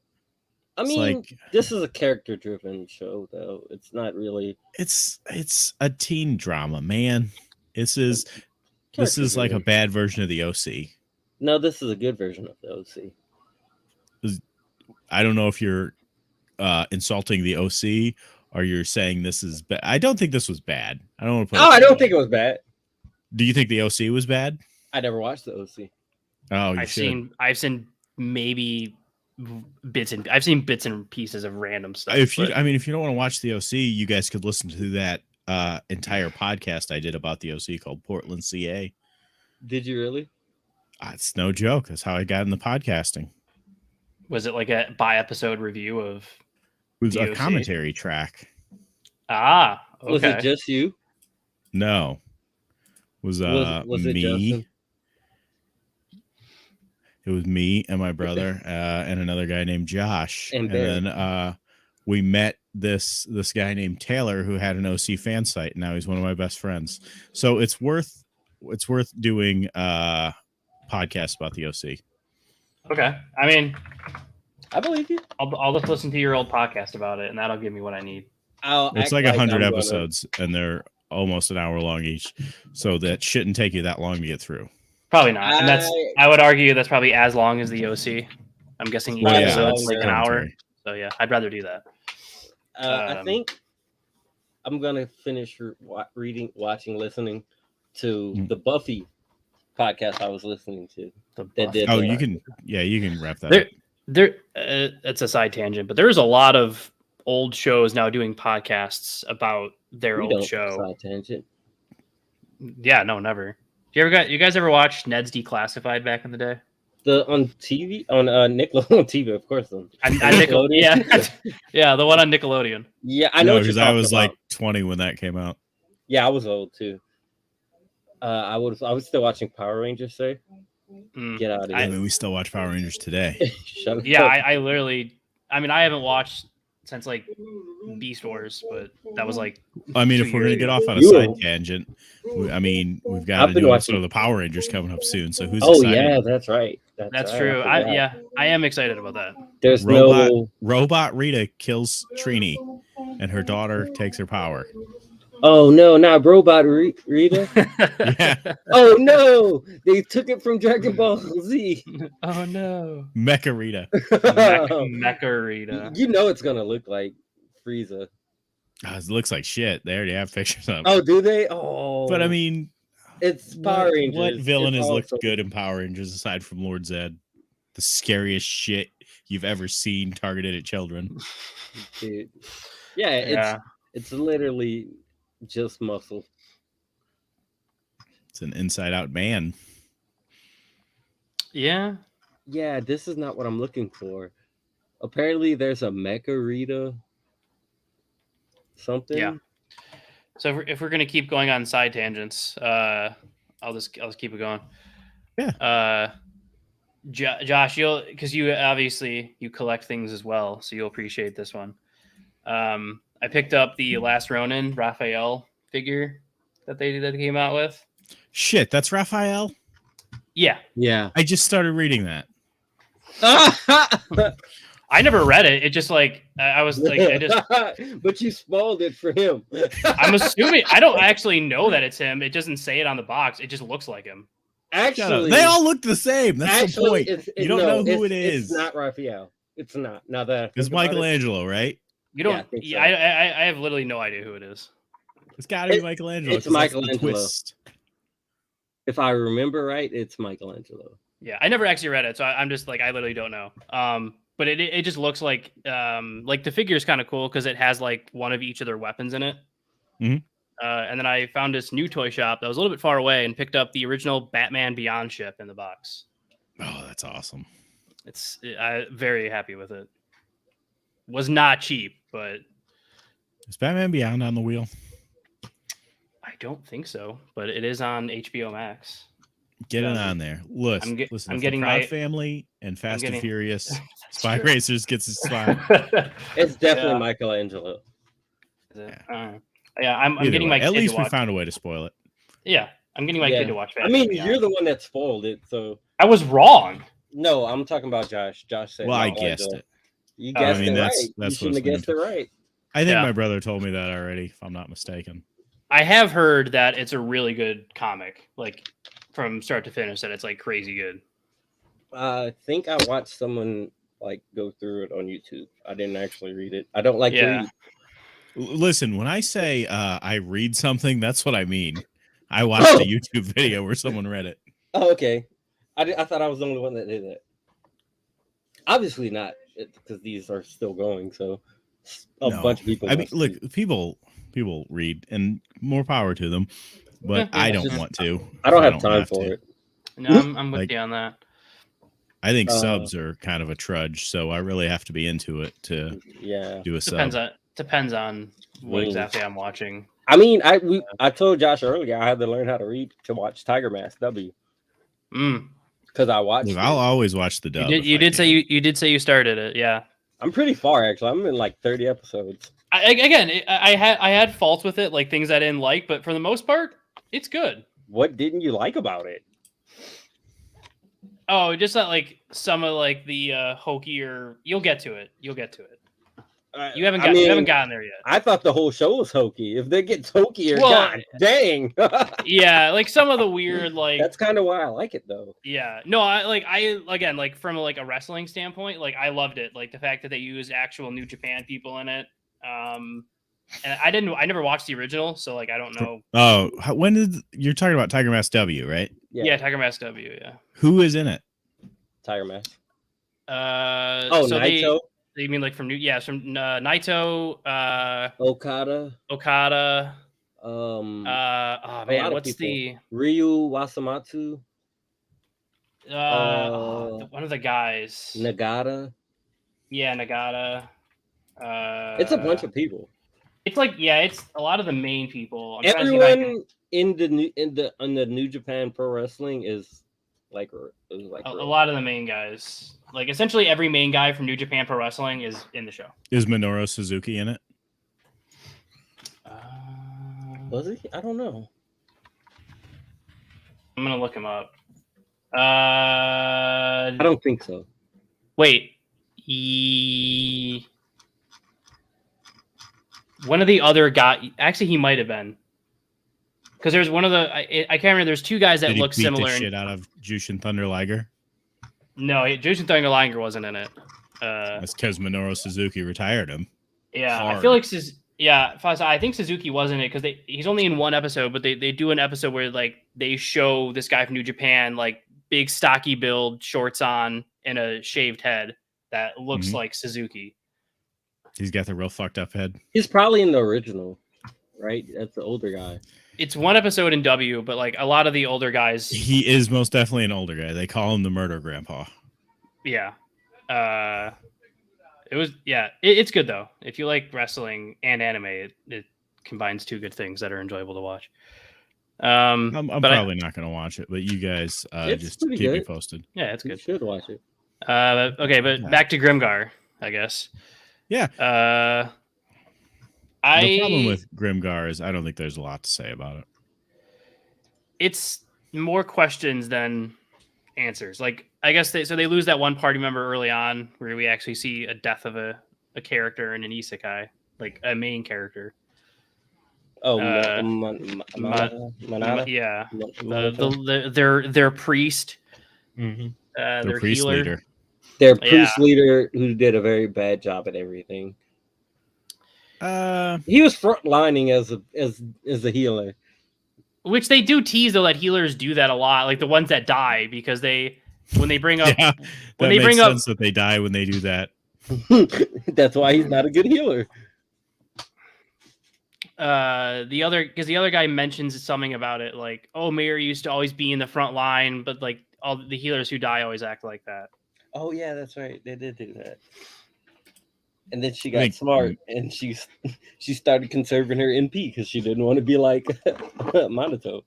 A: I
B: It's
A: mean,
B: like-
A: this is a character-driven show, though. It's not really.
B: It's a teen drama, this is like a
A: character-driven.
B: bad version of the OC.
A: No, this is a good version of the OC.
B: I don't know if you're insulting the OC or you're saying this is bad. I don't think this was bad. I don't want to put.
A: Oh, I don't think it was bad.
B: Do you think the OC was bad?
A: I never watched the OC.
B: Oh,
D: I've seen maybe I've seen bits and pieces of random stuff.
B: If you don't want to watch the OC, you guys could listen to that entire podcast I did about the OC called Portland, CA.
A: Did you really?
B: It's no joke. That's how I got into podcasting.
D: Was it like a by episode review of?
B: It was
D: the
B: a
D: OC?
B: commentary track.
D: Ah, okay.
A: Was it just you?
B: No, was
A: Was it
B: me?
A: Justin?
B: It was me and my brother and another guy named Josh,
A: And
B: then we met this guy named Taylor who had an OC fan site, and now he's one of my best friends. So it's worth doing podcasts about the OC.
D: Okay. I mean,
A: I believe you.
D: I'll just listen to your old podcast about it, and that'll give me what I need.
B: It's like 100 episodes, and they're almost an hour long each, so that shouldn't take you that long to get through.
D: Probably not. And I would argue that's probably as long as the OC. I'm guessing each episode's like an hour. So yeah, I'd rather do that.
A: I think I'm gonna finish watching, listening to the Buffy podcast I was listening to.
B: You can wrap that up.
D: It's a side tangent, but there's a lot of old shows now doing podcasts about their old show.
A: Side tangent.
D: Yeah, no, never. You guys ever watch Ned's Declassified back in the day?
A: On TV on Nickelodeon TV, of course. On
D: Nickelodeon, yeah, the one on Nickelodeon.
A: Yeah, I know
B: because I was like 20 when that came out.
A: Yeah, I was old too. I was still watching Power Rangers. Get out of here!
B: I mean, we still watch Power Rangers today.
A: Shut up.
D: Yeah, I literally. I mean, I haven't watched since like Beast Wars, but that was like.
B: I mean, if we're gonna get off on a side tangent, we've got a new episode of the Power Rangers coming up soon. So who's?
A: Oh
B: excited?
A: yeah, that's right.
D: That's true. I am excited about that.
A: There's
B: Robot Rita kills Trini, and her daughter takes her power.
A: Oh no, not Robot Rita.
B: Yeah.
A: Oh no, they took it from Dragon Ball Z.
D: Oh no,
B: Mecha Rita.
D: Mecha Rita.
A: You know it's gonna look like Frieza.
B: It looks like shit. They already have pictures of.
A: Oh, do they? Oh,
B: but I mean,
A: it's Power Rangers.
B: What villain has looked good in Power Rangers aside from Lord Zed? The scariest shit you've ever seen targeted at children.
A: Dude. Yeah, it's literally just muscle.
B: It's an inside-out man.
D: Yeah.
A: Yeah, this is not what I'm looking for. Apparently, there's a Mecha Rita. Something.
D: Yeah. So if we're gonna keep going on side tangents, I'll just keep it going.
B: Yeah.
D: Josh, because you obviously you collect things as well, so you'll appreciate this one. I picked up the Last Ronin Raphael figure that they came out with.
B: Shit, that's Raphael?
D: Yeah.
B: I just started reading that.
D: I never read it. It just like I was like I just.
A: But you spoiled it for him.
D: I'm assuming I don't actually know that it's him. It doesn't say it on the box. It just looks like him.
A: Actually,
B: they all look the same. That's the point. You don't know who it is.
A: It's not Raphael. It's not. Now that
B: it's Michelangelo, right?
D: You don't.
A: Yeah,
D: I have literally no idea who it is.
B: It's got to be Michelangelo.
A: It's Michelangelo. If I remember right, it's Michelangelo.
D: Yeah, I never actually read it, so I'm just like I literally don't know. But it just looks like the figure is kind of cool because it has like one of each of their weapons in it.
B: Mm-hmm.
D: And then I found this new toy shop that was a little bit far away and picked up the original Batman Beyond ship in the box.
B: Oh, that's awesome.
D: I'm very happy with it. Was not cheap, but
B: Is Batman Beyond on the wheel?
D: I don't think so. But it is on HBO Max.
B: Get it on there. Listen,
D: I'm
B: if
D: getting
B: the Proud
D: my-
B: Family and Fast and
D: getting-
B: Furious
D: That's
B: Spy
D: true.
B: Racers gets a spot.
A: It's definitely
D: Yeah.
A: Michelangelo.
D: Is it?
B: Yeah.
D: Yeah, I'm
B: Either
D: getting
B: way,
D: my
B: at
D: kid
B: least
D: to
B: we
D: watch.
B: found a way to spoil it.
D: Yeah, I'm getting my
A: Yeah.
D: kid to watch.
A: I
D: Batman
A: mean,
D: Beyond.
A: you're the one that spoiled it, so
D: I was wrong.
A: no, I'm talking about Josh. Josh said,
B: Well, I
A: no,
B: guessed
A: don't.
B: it.
A: You
D: Oh,
A: guessed
D: I mean,
A: it
B: that's
A: right. You
B: what's
A: shouldn't have
B: gonna
A: guessed it right.
B: I think
D: Yeah.
B: my brother told me that already, if I'm not mistaken.
D: I have heard that it's a really good comic, like from start to finish. That it's like crazy good.
A: I think I watched someone like go through it on YouTube. I didn't actually read it. I don't like to
D: Yeah.
A: read.
B: Listen, when I say I read something, that's what I mean. I watched a YouTube video where someone read it.
A: Oh, okay. I thought I was the only one that did that. Obviously not, because these are still going. So a
B: No.
A: bunch of people.
B: I mean,
A: must
B: look,
A: be.
B: people read, and more power to them. But
D: Yeah,
B: I don't
A: just-
B: want to.
A: I don't
B: if
A: have time for
B: to.
A: it.
D: No, I'm with
B: Like-
D: you on that.
B: I think
A: Uh,
B: subs are kind of a trudge, so I really have to be into it to
A: Yeah.
B: do a sub.
D: Depends on what
A: Mm.
D: exactly I'm watching.
A: I mean, I told Josh earlier I had to learn how to read to watch Tiger Mask W
D: Mm.
A: because I watched.
B: Look,
A: it.
B: I'll always watch the dub.
D: You
B: if I
D: did say
B: can.
D: you did say you started it. Yeah.
A: I'm pretty far actually. I'm in like 30 episodes.
D: I had faults with it, like things I didn't like, but for the most part, it's good.
A: What didn't you like about it?
D: Oh, just that like some of like the hokier. You'll get to it. You haven't
A: I mean,
D: you haven't gotten there yet.
A: I thought the whole show was hokey. If they get hokier,
D: Well,
A: god dang.
D: Yeah, like some of the weird like
A: That's kind of why I like it though.
D: yeah. No, I again like from like a wrestling standpoint, like I loved it. Like the fact that they used actual New Japan people in it. And I never watched the original, so like I don't know.
B: Oh, when did you're talking about Tiger Mask W, right?
D: Yeah, Tiger Mask W, yeah.
B: Who is in it?
A: Tiger Mask.
D: So
A: Naito,
D: they mean like from from Naito,
A: Okada,
D: oh
A: lot
D: man,
A: of
D: what's
A: people. Ryu Wasamatsu,
D: one of the guys?
A: Nagata.
D: Yeah, Nagata.
A: It's a bunch of people.
D: It's like it's a lot of the main people. I'm trying to see if I can-
A: Everyone in the New Japan Pro Wrestling is like
D: a lot of the main guys. Like essentially every main guy from New Japan Pro Wrestling is in the show.
B: Is Minoru Suzuki in it?
A: Was he? I don't know.
D: I'm gonna look him up.
A: I don't think so.
D: Wait. One of the other guys. Actually, he might have been. Because there's one of the. I can't remember. There's two guys that
B: Did he
D: look
B: beat
D: similar.
B: the shit out of Jushin Thunder Liger?
D: No, Jushin Thunder Liger wasn't in it.
B: That's because Minoru Suzuki retired him.
D: Yeah,
B: Hard.
D: I feel like I think Suzuki was in it because he's only in one episode, but they do an episode where like they show this guy from New Japan, like big stocky build, shorts on, and a shaved head that looks
B: Mhm.
D: like Suzuki.
B: He's got the real fucked up head.
A: He's probably in the original, right? That's the older guy.
D: It's one episode in W, but like a lot of the older guys,
B: He is most definitely an older guy. They call him the Murder Grandpa.
D: yeah. It's good though. If you like wrestling and anime, it combines two good things that are enjoyable to watch.
B: I'm
D: but
B: probably not going to watch it, but you guys
A: It's
B: just
A: pretty
B: keep me
A: good.
B: posted.
D: yeah, it's
A: You
D: good.
A: should watch it.
D: Okay, but
B: Yeah.
D: back to Grimgar, I guess.
B: Yeah.
D: The
B: The problem with Grimgar is I don't think there's a lot to say about it.
D: it's more questions than answers. Like I guess they lose that one party member early on where we actually see a death of a character in an isekai, like a main character.
A: Oh,
D: Manada? Yeah,
A: Manada?
D: their priest,
A: Mhm.
D: their
B: priest
D: healer.
B: leader.
A: Their priest leader who did a very bad job at everything. He was frontlining as a healer.
D: Which they do tease though that healers do that a lot, like the ones that die because when they bring up
B: Yeah,
D: when
B: that
D: they
B: makes
D: bring up
B: sense that they die when they do that.
A: That's why he's not a good healer.
D: the other guy mentions something about it like, oh, Mayor used to always be in the front line, but like all the healers who die always act like that.
A: Oh yeah, that's right. They did do that. And then she
B: I
A: got
B: think-
A: smart, and she started conserving her NP because she didn't want to be like Monato.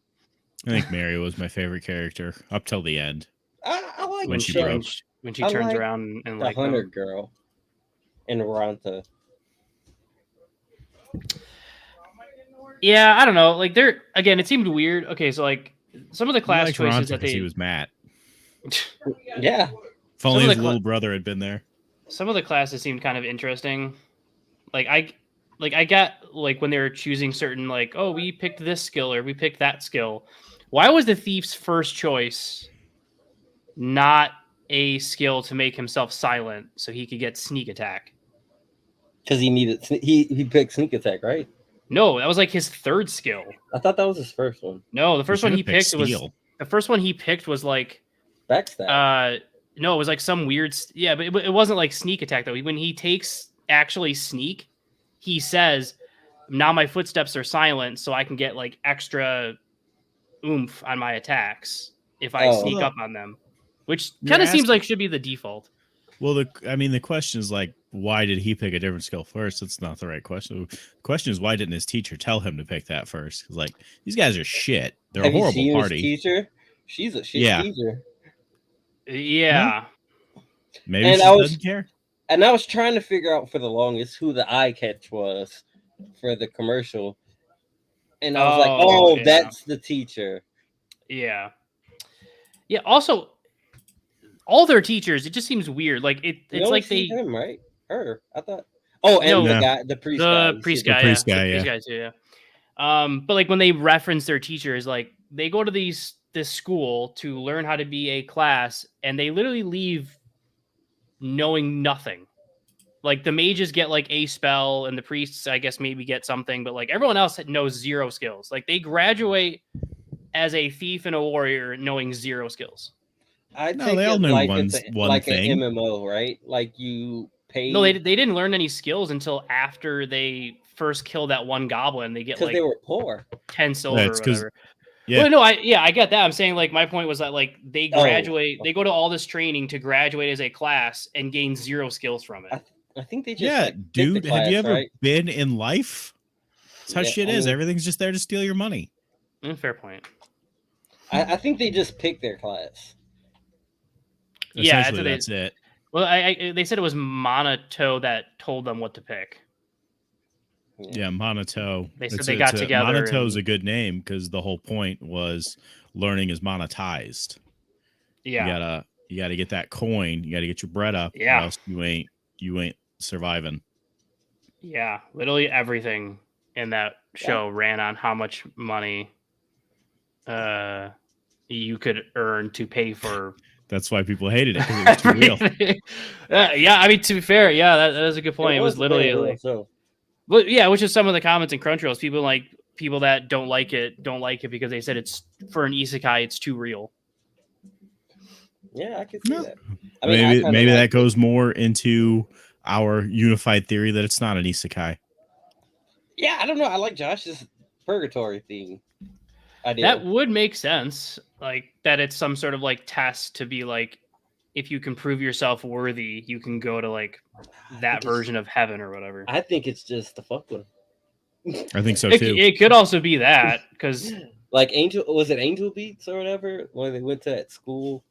B: I think Mary was my favorite character up till the end.
A: I like
B: When she broke.
D: When she
A: I
D: turns
A: like
D: around and
A: the
D: like
A: hunter
D: them.
A: girl and Ranta.
D: Yeah, I don't know. Like they're again, it seemed weird. Okay, so like some of the
B: I
D: class
B: liked
D: choices
B: Ronta
D: that
B: 'cause
D: they
B: he was Matt.
A: Yeah,
B: If only
D: Some of
B: his
D: the
B: little brother had been there.
D: some of the classes seemed kind of interesting. Like I got like when they were choosing certain like, oh, we picked this skill or we picked that skill. Why was the thief's first choice not a skill to make himself silent so he could get sneak attack?
A: because he picked sneak attack, right?
D: No, that was like his third skill.
A: I thought that was his first one.
D: No, the first one he
B: should've picked
D: picked was
B: steal.
D: the first one he picked was like
A: Backstab.
D: no, it was like some weird yeah, but it wasn't like sneak attack though. When he takes actually sneak, he says, now my footsteps are silent so I can get like extra oomph on my attacks if I
A: Oh.
D: sneak
B: Well,
D: up on them, which
B: you're
D: kind of seems
B: asking-
D: like should be the default.
B: Well, the question is like, why did he pick a different skill first? That's not the right question. The question is, why didn't his teacher tell him to pick that first? Because like these guys are shit. They're
A: Have
B: a
A: you
B: horrible
A: seen
B: party.
A: his teacher? She's a shit
B: Yeah.
A: teacher.
D: Yeah.
B: Maybe
A: And
B: she
A: I was-
B: doesn't care.
A: And I was trying to figure out for the longest who the eye catch was for the commercial. And I was like, oh,
D: yeah.
A: that's the teacher.
D: Yeah. Yeah. Also, all their teachers, it just seems weird. Like
A: You
D: it's
A: only
D: like
A: see
D: they
A: him, right? Her. I thought. Oh, and
D: No.
A: the
B: No.
A: guy, the priest guy.
D: the
A: You
D: priest
A: see
D: guy,
B: priest
D: yeah.
B: guy,
D: The
B: yeah.
D: priest guy too, yeah. But like when they reference their teachers, like they go to this school to learn how to be a class, and they literally leave knowing nothing. Like the mages get like a spell, and the priests, I guess, maybe get something, but like everyone else knows zero skills. Like they graduate as a thief and a warrior knowing zero skills.
A: I
B: No,
A: take
B: they all
A: it
B: know
A: like
B: one
A: like
B: thing.
A: an MMO, right? Like you pay.
D: No, they didn't learn any skills until after they first kill that one goblin. They get
A: because
D: like
A: they were poor.
D: 10 silver
B: That's
D: or
B: 'cause-
D: whatever.
B: Yeah.
D: Well, no, I get that. I'm saying like my point was that like they
A: Oh.
D: graduate, they go to all this training to graduate as a class and gain zero skills from it.
A: I think they just
B: Yeah,
A: like, picked the
B: dude. Have you
A: class,
B: ever
A: right?
B: been in life? That's how
A: Yeah,
B: shit
A: I
B: is.
A: mean-
B: Everything's just there to steal your money.
D: Fair point.
A: I think they just picked their class.
D: Yeah,
B: Essentially,
D: that's
B: that's it.
D: Well, they said it was Monato that told them what to pick.
B: Yeah, Monato.
D: They said they got together
B: Monato's
D: and-
B: a good name because the whole point was learning is monetized.
D: Yeah.
B: You gotta get that coin. You gotta get your bread up.
D: Yeah.
B: Or else you ain't surviving.
D: Yeah. Literally everything in that show ran on how much money you could earn to pay for
B: That's why people hated it because it was too real.
D: everything. Yeah, I mean, to be fair, yeah, that is a good point. It was literally
A: very
D: like,
A: real, so
D: well, yeah, which is some of the comments in Crunchyrolls. People that don't like it because they said it's for an isekai, it's too real.
A: yeah, I can see
B: No.
A: that. I mean, I
B: maybe
A: kinda
B: maybe
A: like
B: that
A: it.
B: goes more into our unified theory that it's not an isekai.
A: Yeah, I don't know. I like Josh's purgatory theme idea.
D: That would make sense. Like that it's some sort of like test to be like, if you can prove yourself worthy, you can go to like that
A: it's-
D: version of heaven or whatever.
A: I think it's just the fuck with
B: I think so
D: It,
B: too.
D: it could also be that because
A: like was it Angel Beats or whatever when they went to that school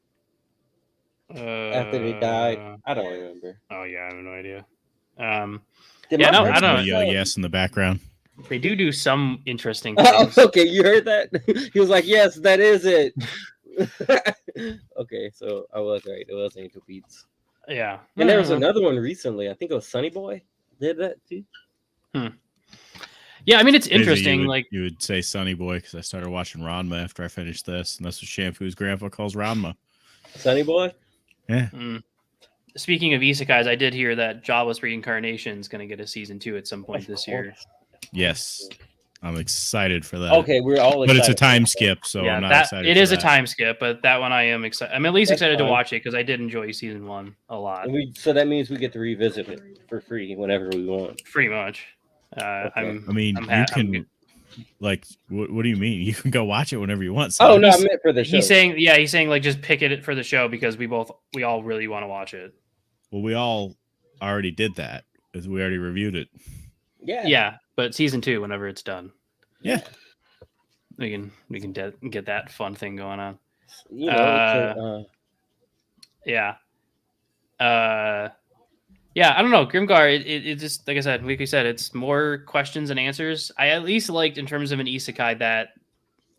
A: after they died? I don't remember.
D: Oh yeah, I have no idea.
A: Did
D: Yeah,
A: my
D: no,
A: brain
D: I don't know.
A: mess
B: Yelling
A: up?
B: yes in the background.
D: They do some interesting
A: Oh,
D: things.
A: okay, you heard that? He was like, "Yes, that is it." Okay, so I was right. It was Angel Beats,
D: Yeah,
A: and there was another one recently. I think it was Sunny Boy did that too.
D: Yeah, I mean it's
B: Crazy
D: interesting.
B: You would,
D: Like
B: you would say Sonny Boy because I started watching Ranma after I finished this, and that's what Shampoo's grandpa calls Ranma.
A: Sunny Boy.
B: Yeah.
D: Speaking of isekais, I did hear that Jawa's Reincarnation is going to get a season 2 at some point
A: Of
D: this year.
A: course.
B: Yes. I'm excited for that.
A: Okay, we're all.
B: But it's a
A: excited
B: time
A: for that.
B: skip, so
D: yeah,
B: I'm not
D: that
B: excited.
D: it
B: for
D: is a
B: that.
D: time skip, but that one I am excited. I'm at least
A: That's
D: excited to
A: fine.
D: watch it because I did enjoy season 1 a lot,
A: And so that means we get to revisit it for free whenever we want.
D: pretty much.
A: Okay.
B: I mean,
D: I'm
B: you
D: ha- I'm
B: can
D: good.
B: Like, what do you mean? You can go watch it whenever you want.
A: Oh no, I
B: Silas.
A: meant for the show.
D: He's saying like just pick it for the show because we all really want to watch it.
B: Well, we all already did that because we already reviewed it.
D: Yeah, but season 2, whenever it's done,
B: Yeah.
D: we can get that fun thing going on.
A: You know,
D: Yeah. Yeah, I don't know. Grimgar, it just, like I said, like we said, it's more questions and answers. I at least liked in terms of an isekai that,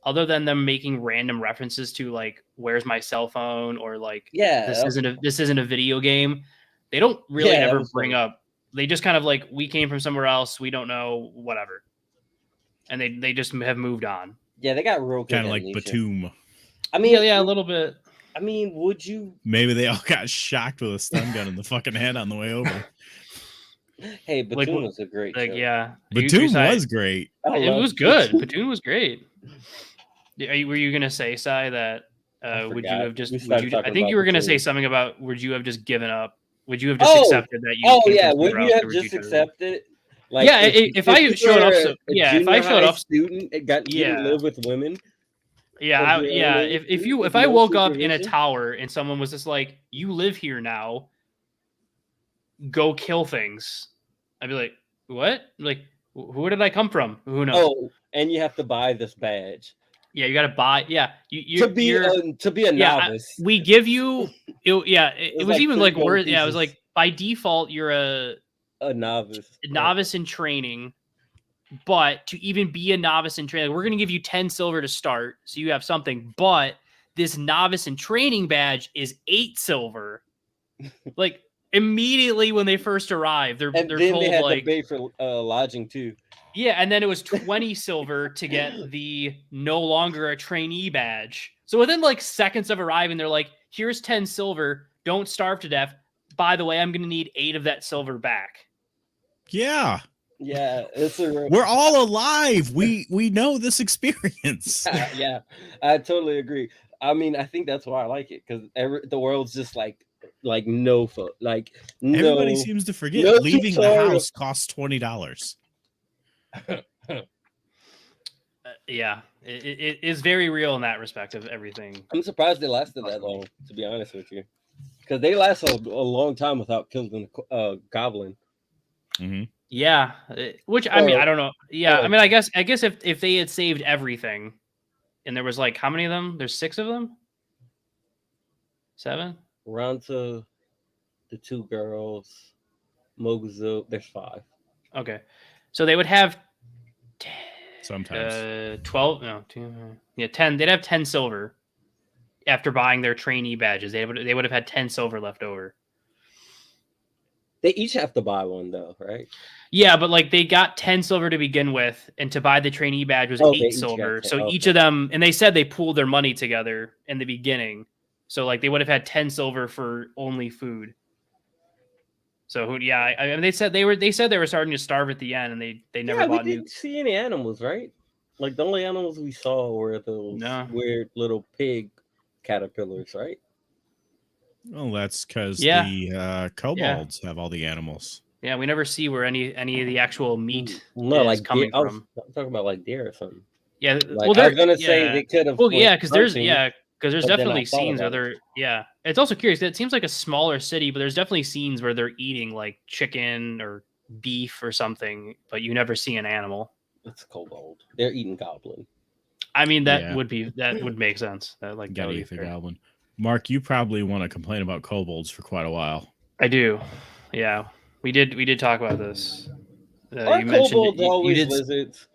D: other than them making random references to like, where's my cell phone, or like, this isn't a video game, they don't really ever bring up. They just kind of like, we came from somewhere else, we don't know, whatever, and they just have moved on.
A: Yeah, they got real good
B: kind of like Batum.
A: I mean,
D: yeah, a little bit.
A: I mean, would you?
B: Maybe they all got shocked with a stun gun in the fucking head on the way over.
A: Hey, Batum was a great show.
D: Yeah,
B: Batum was great.
D: It was good. Batum was great. Were you gonna say, Sai, that would you have just? I think you were gonna say something about would you have just given up? Would you have just accepted that you?
A: Oh yeah, would you have just accepted?
D: Like, yeah, if I showed up, if I showed up,
A: student didn't live with women.
D: Yeah, if I woke up in a tower and someone was just like, "You live here now, go kill things," I'd be like, "What? Like, where did I come from? Who knows?"
A: Oh, and you have to buy this badge.
D: Yeah, you got to buy. Yeah,
A: to be a novice.
D: We give you. It was even like word. Yeah, it was like by default you're a
A: novice.
D: A novice in training. But to even be a novice in training, we're going to give you 10 silver to start, so you have something. But this novice in training badge is 8 silver. Like immediately when they first arrive, they're told
A: they had
D: like
A: to pay for lodging too.
D: Yeah, and then it was 20 silver to get the no longer a trainee badge. So within like seconds of arriving, they're like, "Here's 10 silver. Don't starve to death. By the way, I'm going to need 8 of that silver back."
B: Yeah.
A: Yeah,
B: we're all alive. We know this experience.
A: Yeah, I totally agree. I mean, I think that's why I like it, because the world's just like no fuck, like no.
B: Everybody seems to forget leaving the house costs $20.
D: Yeah, it is very real in that respect of everything.
A: I'm surprised they lasted that long, to be honest with you, because they lasted a long time without killing a goblin.
B: Mm-hmm.
D: Yeah, which I mean, I don't know. Yeah, I mean, I guess if they had saved everything, and there was like how many of them? There's 6 of them. 7.
A: Around to the 2 girls, Moguzu. There's 5.
D: Okay, so they would have
B: sometimes
D: 12. No, 10. They'd have 10 silver after buying their trainee badges. They would have had 10 silver left over.
A: They each have to buy one though, right?
D: Yeah, but like they got 10 silver to begin with, and to buy the trainee badge was 8 silver. So each of them, and they said they pooled their money together in the beginning. So like they would have had 10 silver for only food. So yeah, I mean, they said they were starting to starve at the end, and they never bought.
A: We didn't see any animals, right? Like the only animals we saw were those weird little pig caterpillars, right?
B: Well, that's because the kobolds have all the animals.
D: Yeah, we never see where any of the actual meat
A: is coming
D: from.
A: I'm talking about like deer or something.
D: Yeah,
A: like, well, I was gonna say they could have.
D: Well, yeah, because there's definitely scenes where they're It's also curious. It seems like a smaller city, but there's definitely scenes where they're eating like chicken or beef or something, but you never see an animal.
A: It's kobold. They're eating goblin.
D: I mean, that would make sense.
B: Gotta eat the goblin. Mark, you probably want to complain about kobolds for quite a while.
D: I do. Yeah, we did talk about this.
A: You mentioned always lizards.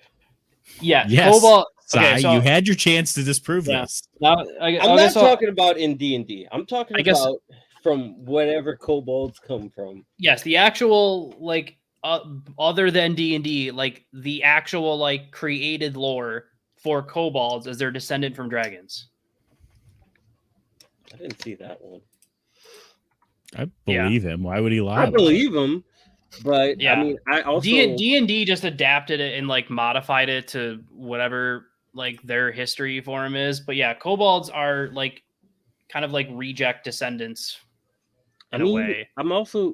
D: Yeah,
B: yes.
D: Kobold.
B: Okay, so, you had your chance to disprove this.
A: Now, I'm not talking about in D&D. I'm talking about from whatever kobolds come from.
D: Yes, the actual like other than D&D, like the actual like created lore for kobolds as they're descendant from dragons.
A: I didn't see that one.
B: I believe him. Why would he lie?
A: I believe him, but I mean, I also
D: D&D just adapted it and like modified it to whatever like their history for him is. But yeah, kobolds are like kind of like reject descendants in a way.
A: I'm also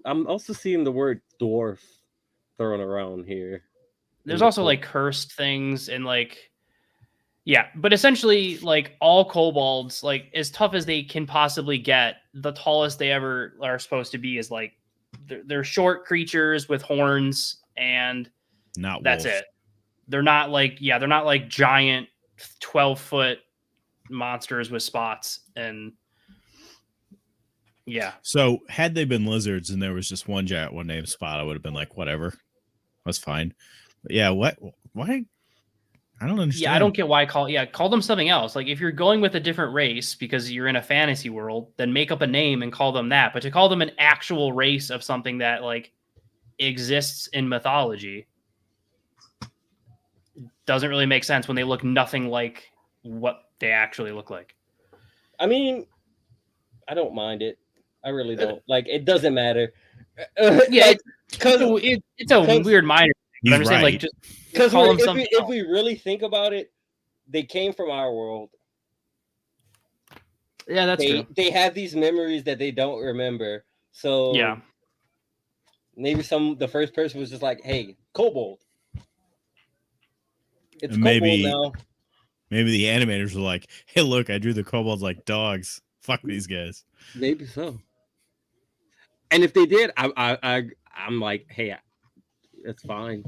A: seeing the word dwarf thrown around here.
D: there's also like cursed things and like, yeah, but essentially like all kobolds, like as tough as they can possibly get, the tallest they ever are supposed to be is like they're short creatures with horns, and
B: Not
D: that's
B: wolves.
D: it. They're not like they're not like giant 12-foot monsters with spots, and yeah.
B: So had they been lizards and there was just one giant one named Spot, I would have been like, whatever, that's fine. But yeah, what? Why? I don't understand.
D: Yeah, I don't get why call them something else. Like if you're going with a different race because you're in a fantasy world, then make up a name and call them that. But to call them an actual race of something that like exists in mythology doesn't really make sense when they look nothing like what they actually look like.
A: I mean, I don't mind it. I really don't. Like, it doesn't matter.
D: Yeah,
A: like,
D: it's a weird minor thing, but I'm just saying, like, just
A: because
D: call them
A: if
D: something
A: if we really think about it, they came from our world.
D: Yeah, that's true.
A: They have these memories that they don't remember. So
D: Yeah,
A: maybe the first person was just like, "Hey, kobold." It's
B: maybe
A: kobold now.
B: maybe the animators were like, "Hey, look, I drew the kobolds like dogs. Fuck these guys."
A: Maybe so. And if they did, I'm like, "Hey, it's fine.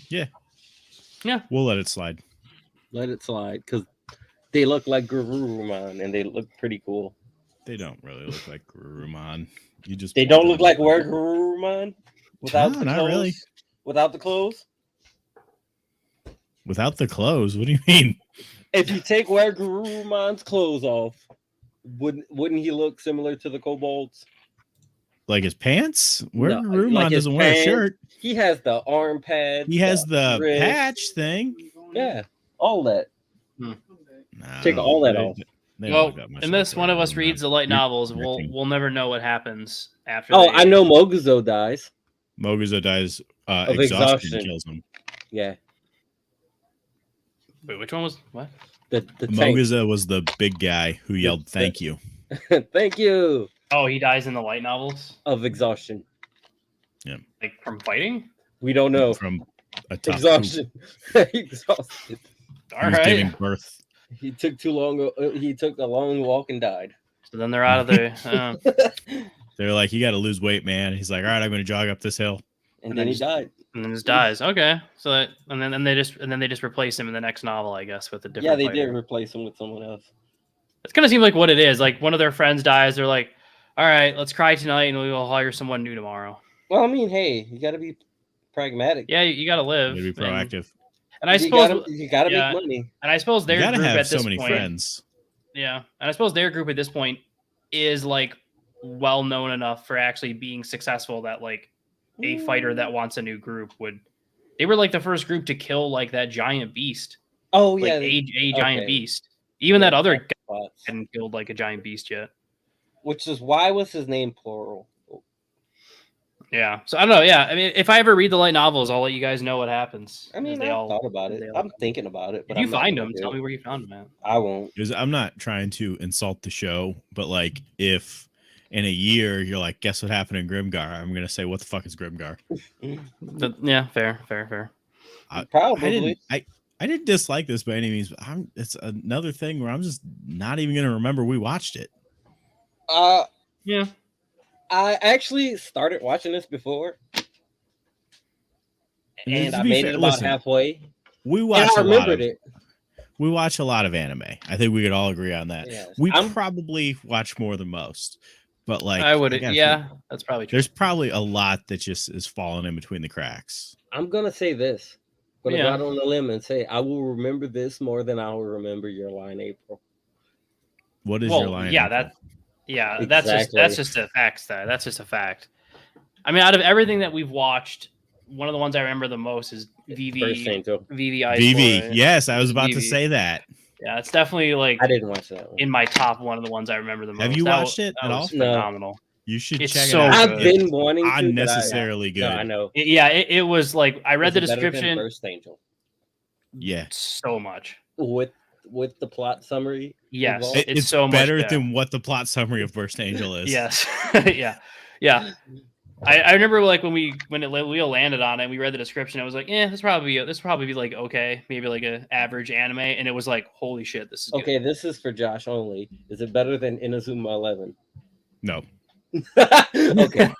D: yeah.
B: We'll let it slide.
A: Let it slide," because they look like Garurumon and they look pretty cool.
B: They don't really look like Garurumon. You just
A: They don't look like where Garurumon without the
B: not
A: clothes.
B: really.
A: Without the clothes.
B: Without the clothes. What do you mean?
A: If you take where Garurumon's clothes off, wouldn't he look similar to the kobolds?
B: Like his pants? Where
A: No,
B: Garurumon
A: like his
B: doesn't wear a
A: pants.
B: shirt.
A: He has the arm pads.
B: He has the
A: wrist.
B: patch thing.
A: Yeah, all that.
B: No,
A: Take all that off.
B: they don't
D: Well,
B: look that much
D: unless
B: like
D: one of us
B: Garurumon.
D: reads the light
B: You're
D: novels,
B: projecting.
D: we'll never know what happens after.
A: Oh, I know Moguzo dies.
B: Moguzo dies.
A: Of
B: Exhaustion
A: exhaustion.
B: kills him.
A: Yeah,
D: Wait, which one was what?
A: the tank.
B: Moguzo was the big guy who yelled, "Thank you."
A: Thank you.
D: Oh, he dies in the light novels,
A: Of exhaustion.
D: like from fighting.
A: We don't know.
B: From a tough
A: Exhaustion. Exhausted.
B: He
D: All
B: was
D: right.
B: giving birth.
A: He took too long. He took a long walk and died.
D: So then they're out of the.
B: They're like, "You got to lose weight, man." He's like, "All right, I'm going to jog up this hill."
A: And
D: And
A: then
D: then
A: he
D: just-
A: died.
D: and then just dies. Okay, so that, and then they just replace him in the next novel, I guess, with a different.
A: Yeah, they
D: fighter.
A: did replace him with someone else.
D: It's gonna seem like what it is. Like one of their friends dies, they're like, "All right, let's cry tonight, and we will hire someone new tomorrow."
A: Well, I mean, hey, you got to be pragmatic.
D: Yeah, you got to live.
B: Maybe proactive.
D: And I suppose,
A: you gotta
D: yeah.
A: make money.
D: and I suppose
B: You
D: their
B: got to
D: group
B: have
D: at
B: so
D: this
B: many
D: point,
B: friends.
D: yeah, and I suppose their group at this point is like well known enough for actually being successful that like a fighter that wants a new group would. They were like the first group to kill like that giant beast,
A: Oh
D: like
A: yeah,
D: a giant
A: okay.
D: beast. Even that other guy
A: spots.
D: hadn't killed like a giant beast yet.
A: Which is why was his name plural?
D: Yeah. So I don't know. Yeah. I mean, if I ever read the light novels, I'll let you guys know what happens.
A: I mean,
D: they
A: I
D: all
A: thought about it.
D: they all-
A: I'm thinking about it. But
D: If you
A: I'm not
D: find
A: gonna
D: them,
A: do
D: tell
A: it.
D: me where you found them at.
A: I won't.
B: Because I'm not trying to insult the show, but like if in a year you're like, guess what happened in Grimgar? I'm gonna say, what the fuck is Grimgar?
D: Yeah. Fair.
A: Probably.
B: I didn't dislike this by any means, but it's another thing where I'm just not even gonna remember we watched it.
D: Yeah.
A: I actually started watching this before, and
B: To
A: I
B: be
A: made
B: fair,
A: it about
B: listen,
A: halfway.
B: We
A: And
B: watched
A: I
B: a lot
A: remembered
B: of
A: it.
B: we watch a lot of anime. I think we could all agree on that.
A: Yes.
B: We
A: I'm-
B: probably watch more than most, but like
D: I would.
B: gotta
D: Yeah.
B: think,
D: That's probably true.
B: there's probably a lot that just is falling in between the cracks.
A: I'm gonna say this. I'm gonna
D: Yeah.
A: go out on a limb and say I will remember this more than I will remember your line, April.
B: What is your line?
D: Yeah.
B: April?
D: That's
A: Exactly.
D: just a fact. That's just a fact. I mean, out of everything that we've watched, one of the ones I remember the most is
A: First
D: VV.
A: Angel.
D: VV Ice
B: VV.
D: War.
B: Yes, I was about to
D: VV.
B: say that.
D: Yeah, it's definitely like
A: I didn't watch that one.
D: in my top one of the ones I remember the most.
B: Have you
D: That
B: watched it
D: that
B: at
D: was
B: all?
A: No.
D: Phenomenal.
B: You should
D: It's
B: check
D: so
B: it out.
A: I've
D: good.
A: been wanting to.
B: Unnecessarily
A: but I,
B: good.
A: No, I know.
D: Yeah, it was like I read
A: Is
D: the
A: it better than
D: description
A: First Angel
B: Yeah.
D: so much.
A: with the plot summary.
D: Yes,
A: involved?
D: it's so much
B: better
D: better.
B: than what the plot summary of First Angel is.
D: Yes, yeah. I remember like when Leo landed on it, and we read the description. I was like, this probably be like okay, maybe like a average anime, and it was like, holy shit, this is
A: Okay,
D: good.
A: this is for Josh only. Is it better than Inazuma 11?
B: No.
A: Okay.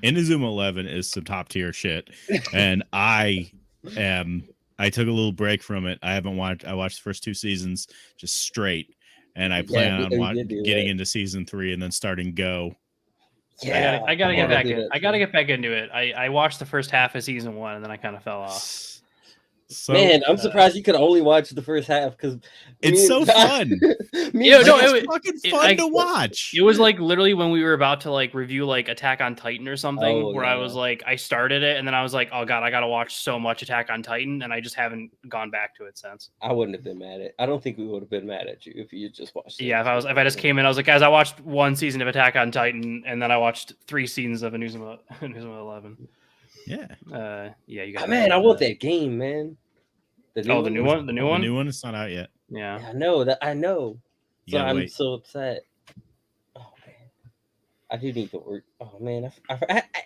B: Inazuma 11 is some top tier shit, and I took a little break from it. I watched the first 2 seasons just straight, and I plan on getting into season 3 and then starting Go.
A: Yeah,
D: I gotta get back in. I gotta get back into it. I watched the first half of season 1 and then I kind of fell off.
B: So,
A: man, I'm surprised you could only watch the first half because
B: it's so fun.
D: It's
B: fucking fun to watch.
D: It was like literally when we were about to like review like Attack on Titan or something, where I was like, I started it and then I was like, oh god, I gotta watch so much Attack on Titan, and I just haven't gone back to it since.
A: I wouldn't have been mad at. I don't think we would have been mad at you if you just watched it.
D: Yeah, if I just came in, I was like, guys, I watched 1 season of Attack on Titan, and then I watched 3 seasons of Inazuma 11.
B: Yeah.
D: You got.
A: Man, I want that game, man.
D: The new one.
B: The new one is not out yet.
D: Yeah,
A: I know that. I know. So I'm
B: wait.
A: so upset. Oh man, I do need to work. Oh man,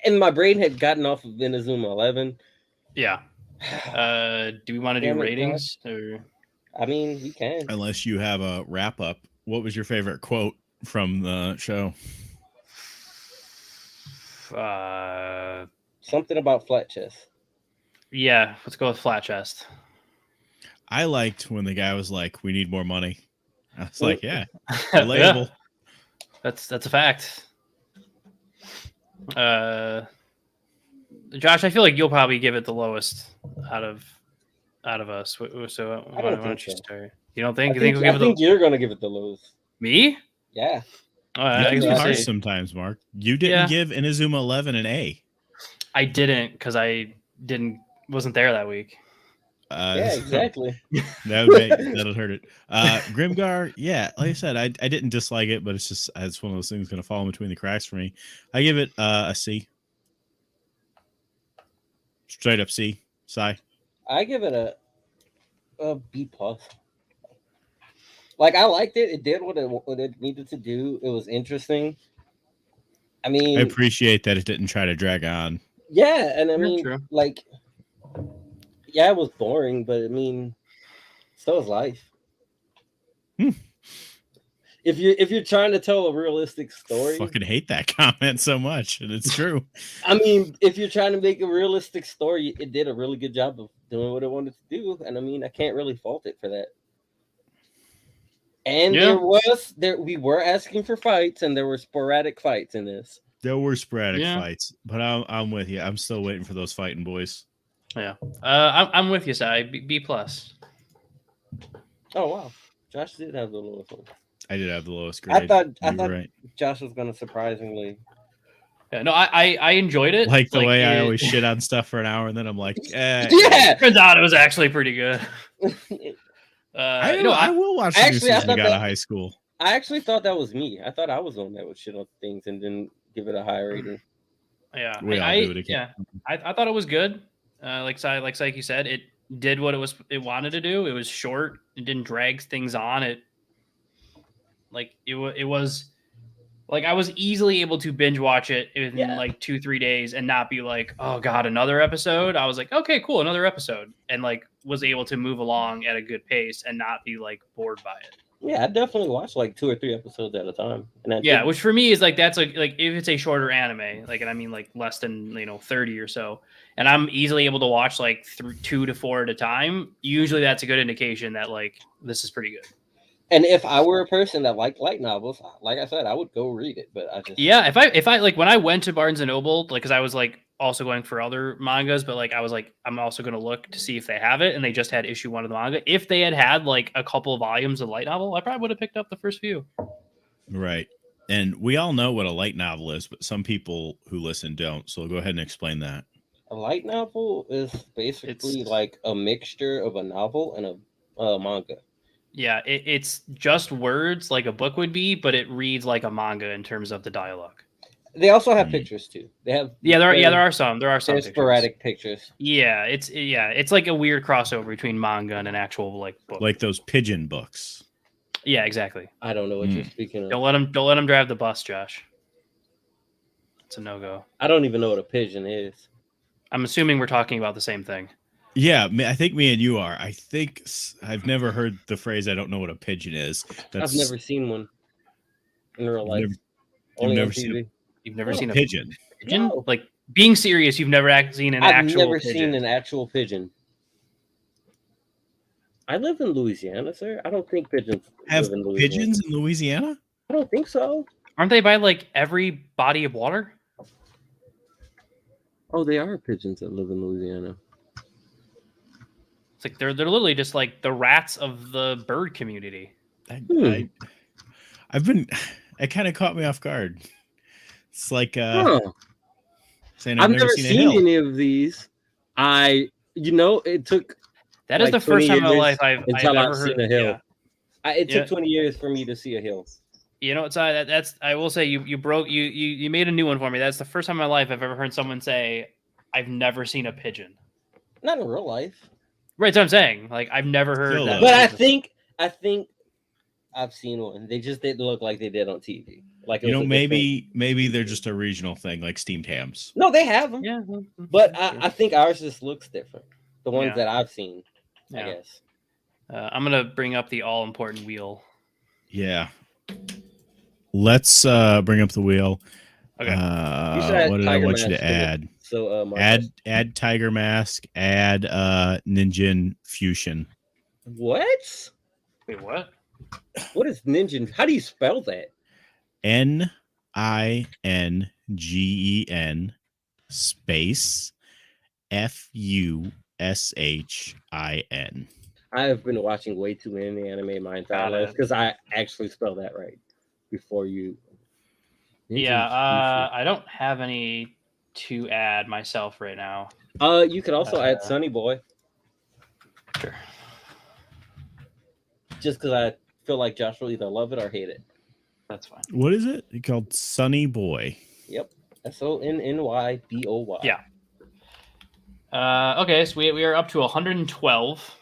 A: and my brain had gotten off of Inazuma 11.
D: Yeah. Do we want to do ratings or?
A: I mean, we can.
B: Unless you have a wrap up. What was your favorite quote from the show?
A: Something about flat chest.
D: Yeah, let's go with flat chest.
B: I liked when the guy was like, "We need more money." I was like, "Yeah, relatable."
D: Yeah. That's a fact. Josh, I feel like you'll probably give it the lowest out of us. So why don't you start? You don't think?
A: I think you're gonna give it the lowest.
D: Me?
A: Yeah.
B: I can be harsh sometimes, Mark. You didn't give Inazuma 11 an A.
D: I didn't because I wasn't there that week.
A: Yeah, exactly.
B: That'll hurt it. Grimgar, yeah, like I said, I didn't dislike it, but it's one of those things going to fall in between the cracks for me. I give it a C. Straight up C. Psy.
A: I give it a B plus. Like I liked it. It did what it needed to do. It was interesting. I mean,
B: I appreciate that it didn't try to drag on.
A: Yeah, and I mean,
D: true.
A: like, yeah, it was boring, but I mean, so is life. If you're trying to tell a realistic story,
B: I fucking hate that comment so much, and it's true.
A: I mean, if you're trying to make a realistic story, it did a really good job of doing what it wanted to do, and I mean, I can't really fault it for that. And we were asking for fights, and there were sporadic fights in this.
B: There were sporadic fights, but I'm with you. I'm still waiting for those fighting boys.
D: Yeah, I'm with you, Sai. B plus.
A: Oh wow, Josh did have the lowest one.
B: I did have the lowest grade.
A: I thought
B: right.
A: Josh was going to surprisingly.
D: Yeah, no, I enjoyed it.
B: Like the way I always shit on stuff for an hour, and then I'm like,
A: yeah.
D: Turns out it was actually pretty good.
B: I will watch the new season out of high school.
A: I actually thought that was me. I thought I was the one that would shit on things and didn't give it a high rating.
D: Yeah,
B: we all do it again.
D: Yeah, I thought it was good. Like Psyche said, it did what it wanted to do. It was short. It didn't drag things on. It was like I was easily able to binge watch it in like 2-3 days and not be like, oh god, another episode. I was like, okay, cool, another episode, and like was able to move along at a good pace and not be like bored by it.
A: Yeah, I definitely watched like 2 or 3 episodes at a time.
D: And which for me is like that's like if it's a shorter anime, like, and I mean like less than 30 or so, and I'm easily able to watch like 2 to 4 at a time. Usually that's a good indication that like this is pretty good.
A: And if I were a person that liked light novels, like I said, I would go read it. But I just
D: if I like when I went to Barnes and Noble, like because I was like also going for other mangas, but like I was like I'm also going to look to see if they have it, and they just had issue 1 of the manga. If they had like a couple of volumes of light novel, I probably would have picked up the first few.
B: Right, and we all know what a light novel is, but some people who listen don't. So go ahead and explain that.
A: A light novel is basically like a mixture of a novel and a manga.
D: Yeah, it's just words like a book would be, but it reads like a manga in terms of the dialogue.
A: They also have pictures too. They have
D: there are some
A: sporadic pictures.
D: Yeah, it's like a weird crossover between manga and an actual like book.
B: Like those pigeon books.
D: Yeah, exactly.
A: I don't know what you're speaking of.
D: Don't let them drive the bus, Josh. It's a no-go.
A: I don't even know what a pigeon is.
D: I'm assuming we're talking about the same thing.
B: Yeah, I think me and you are. I think I've never heard the phrase "I don't know what a pigeon is."
A: I've never seen one in real life.
B: You've
A: Only
B: never
A: on
B: seen
A: TV.
D: You've never
B: a
D: seen a
B: pigeon.
D: pigeon?
A: No.
D: Like, being serious, you've never seen an
A: I've
D: actual
A: never
D: pigeon.
A: seen an actual pigeon. I live in Louisiana, sir. I don't think pigeons
B: Have
A: live in Louisiana.
B: pigeons in Louisiana?
A: I don't think so.
D: Aren't they by like every body of water?
A: Oh, they are pigeons that live in Louisiana.
D: It's like they're literally just like the rats of the bird community.
B: I've been. It kind of caught me off guard. It's like
A: Huh.
B: saying
A: I've never
B: seen a
A: seen
B: hill.
A: any of these. It took
D: That is
A: like
D: the first
A: 20
D: time in my
A: years
D: life I've
A: until
D: ever
A: I've
D: heard
A: seen a hill.
D: Yeah.
A: It took
D: Yeah.
A: 20 years for me to see a hill.
D: You know, it's that's I will say you made a new one for me. That's the first time in my life I've ever heard someone say I've never seen a pigeon.
A: Not in real life.
D: Right, that's what I'm saying. Like I've never heard
B: Still,
D: that.
B: though.
A: But I think I've seen one. They just didn't look like they did on TV. Like it
B: You know,
A: was a good thing.
B: maybe they're just a regional thing, like steamed hams.
A: No, they have them.
D: Yeah,
A: But I think ours just looks different. The ones
D: Yeah.
A: that I've seen,
D: Yeah.
A: I guess.
D: I'm gonna bring up the all important wheel.
B: Yeah. Let's bring up the wheel.
D: Okay.
A: You should add
B: What did I
A: Tiger
B: want you
A: Mask
B: to
A: to it.
B: add?
A: So Mark,
B: Add Tiger Mask. Add Ninja Fusion.
A: what?
D: Wait, what?
A: What is Ninja? How do you spell that?
B: NINGEN space FUSHIN.
A: I have been watching way too many anime my entire
D: Got
A: life
D: it.
A: because I actually spelled that right before you.
D: Yeah, I don't have any to add myself right now.
A: You could also add Sunny Boy.
D: Sure.
A: Just because I feel like Josh will either love it or hate it.
D: That's fine.
B: What is it? It's called Sunny Boy.
A: Yep. SONNYBOY.
D: Yeah. Okay, so we are up to 112.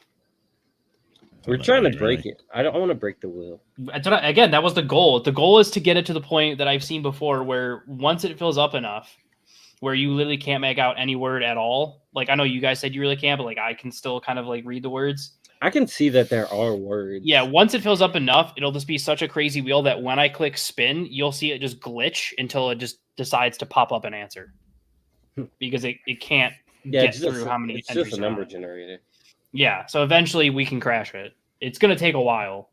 A: We're trying to break it. I don't want to break the wheel.
D: Again, that was the goal. The goal is to get it to the point that I've seen before where once it fills up enough, where you literally can't make out any word at all. Like, I know you guys said you really can't, but like I can still kind of like read the words.
A: I can see that there are words.
D: Yeah, once it fills up enough, it'll just be such a crazy wheel that when I click spin, you'll see it just glitch until it just decides to pop up an answer. Because it can't get through how many
A: it's
D: entries
A: just a
D: are
A: number
D: on it.
A: generator.
D: Yeah, so eventually we can crash it. It's going to take a while.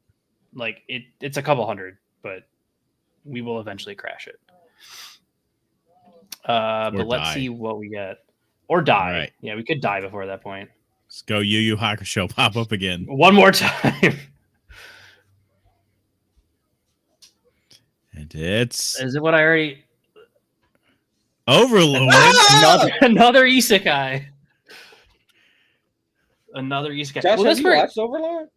D: Like it's a couple hundred, but we will eventually crash it. But let's see what we get. Or die.
B: Right.
D: Yeah, we could die before that point.
B: Let's go Yu Yu Hakusho pop up again.
D: One more time.
B: And it's
D: Is it what I already...
B: Overlord.
D: another isekai. Another isekai.
A: Josh,
D: Well,
A: have you watched Overlord?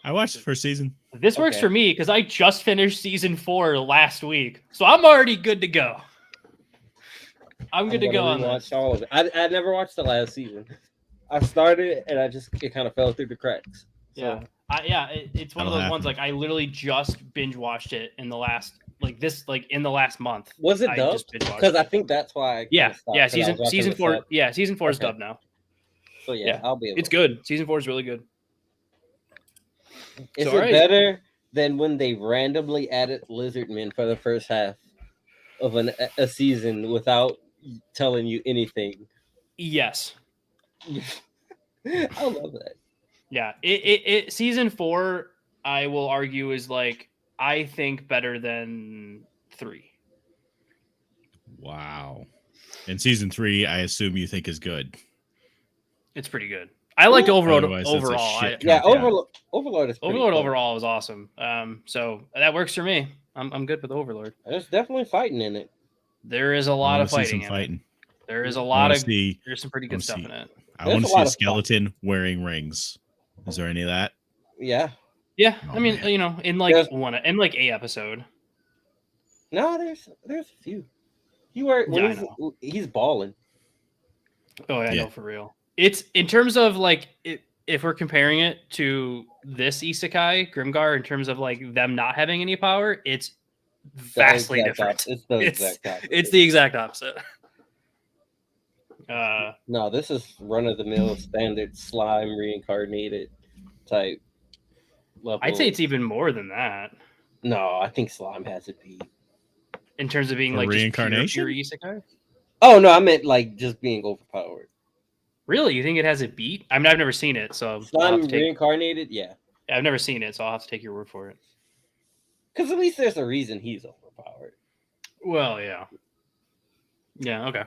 B: I watched the first season.
D: This works
A: Okay.
D: for me because I just finished season 4 last week. So I'm already good to go. I'm good to go on this.
A: Watch all of it. I never watched the last season. I started it and it kind of fell through the cracks. So,
D: Yeah. It's one of those ones like I literally just binge watched it in the last in the last month.
A: Was it
D: I
A: dubbed?
D: just binge watched
A: Because I
D: it.
A: think that's why. I
D: Yeah,
A: kinda stopped, 'cause I was watching
D: season
A: it
D: 4.
A: subbed.
D: Yeah, season 4 is
A: Okay.
D: dubbed now.
A: So
D: Yeah.
A: I'll be able.
D: It's good. Season 4 is really good.
A: Is
D: So,
A: it
D: alright.
A: better than when they randomly added Lizardmen for the first half of a season without telling you anything?
D: Yes.
A: I love that.
D: Yeah. It season 4 I will argue is like I think better than 3.
B: Wow. And season 3, I assume you think is good.
D: It's pretty good. I liked Overlord
B: Otherwise, that's a
D: overall.
B: shit
A: Yeah,
B: count.
A: Overlord is pretty
D: Overlord
A: cool.
D: overall was awesome. So that works for me. I'm good with Overlord.
A: There's definitely fighting in it.
D: There is a lot of fighting. In it. There is a lot of. There's some pretty good stuff in it.
B: I
A: There's
B: want
A: a
B: to see
A: lot
B: a
A: of
B: skeleton wearing rings. Is there any of that?
A: Yeah.
D: Yeah,
B: Oh,
D: I mean,
B: man.
D: you know, in a episode.
A: No, there's a few. He's balling.
D: Oh, yeah, I
B: Yeah.
D: know, for real. It's in terms of like if we're comparing it to this isekai Grimgar in terms of like them not having any power, it's vastly
A: exact
D: different.
A: It's the exact opposite.
D: It's the exact opposite.
A: No, this is run of the mill standard slime reincarnated type level.
D: I'd say it's even more than that
A: No, I think slime has it beat.
D: in terms of being
B: For
D: like
B: reincarnation?
D: just pure isekai.
A: Oh no, I meant like just being overpowered.
D: Really, you think it has it beat? I mean, I've never seen it, so I'll have
A: Slime
D: to take.
A: reincarnated, yeah.
D: I've never seen it, so I'll have to take your word for it.
A: Because at least there's a reason he's overpowered.
D: Well, yeah, yeah, okay.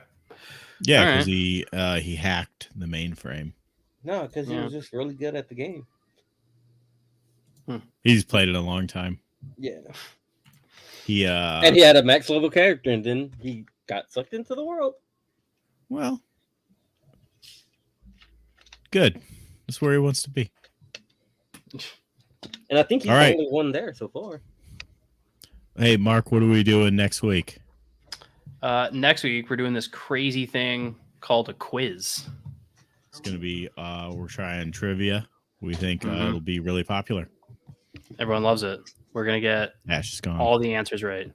B: Yeah,
D: All
B: because
D: right.
B: he hacked the mainframe.
A: No, because he
D: Yeah.
A: was just really good at the game.
B: He's played it a long time.
A: Yeah.
B: He
A: And he had a max level character, and then he got sucked into the world.
B: well, good. That's where he wants to be.
A: And I think he's
B: All right.
A: the only one there so far.
B: Hey, Mark, what are we doing next week?
D: Next week we're doing this crazy thing called a quiz.
B: It's gonna be we're trying trivia. We think it'll be really popular.
D: Everyone loves it. We're gonna get
B: Ash is gone.
D: all the answers right.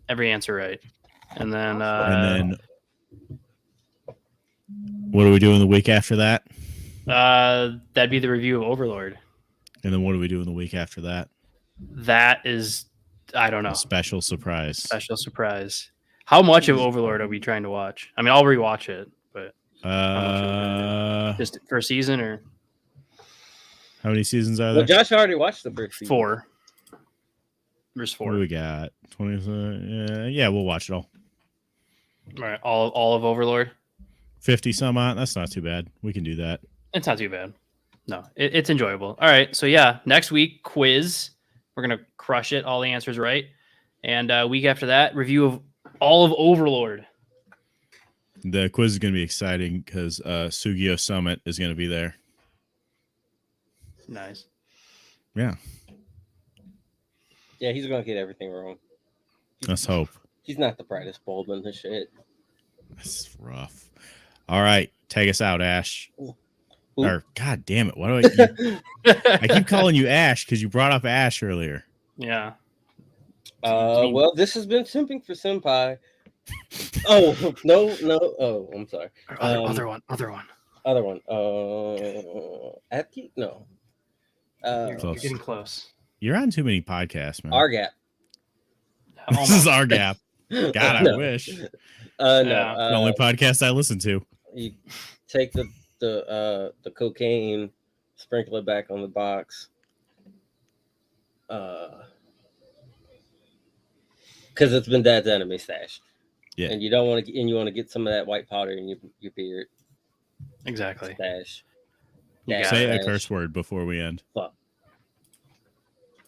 D: Every answer right. And then
B: what are we doing the week after that?
D: that'd be the review of Overlord.
B: And then what are we doing the week after that?
D: That is, I don't know.
B: A special surprise.
D: Special surprise. How much of Overlord are we trying to watch? I mean, I'll rewatch it, but just first season or
B: how many seasons are
A: Well,
B: there?
A: Josh already watched the first season.
D: 4. There's 4.
B: What do we got? 20. Yeah, we'll watch it all.
D: All right, all of Overlord.
B: 50 some odd. That's not too bad. We can do that.
D: It's not too bad. No, it's enjoyable. All right, so yeah, next week quiz. We're gonna crush it. All the answers right, and week after that, review of all of Overlord.
B: The quiz is going to be exciting because Sugio Summit is going to be there.
D: Nice.
B: Yeah,
A: Yeah, he's going to get everything wrong.
B: let's hope.
A: He's not the brightest bulb in the shit.
B: That's rough. All right, take us out, Ash.
A: Ooh.
B: Or God damn it! Why do I keep calling you Ash because you brought up Ash earlier.
D: Yeah.
A: Well, this has been Simping for Senpai. Oh, no. Oh, I'm sorry.
D: Other one.
A: Other one. Apke? No.
D: You're
B: Close.
D: getting close.
B: You're on too many podcasts, man.
A: Argap.
B: This is our gap. God, I
A: No.
B: wish.
A: No.
B: The only podcast I listen to.
A: You take the cocaine, sprinkle it back on the box. Because it's been Dad's anime stash.
B: Yeah.
A: And you don't want to, and you want to get some of that white powder in your beard
D: Exactly.
A: stash.
D: You got
B: Say
A: it.
B: a curse word before we end.
A: Fuck.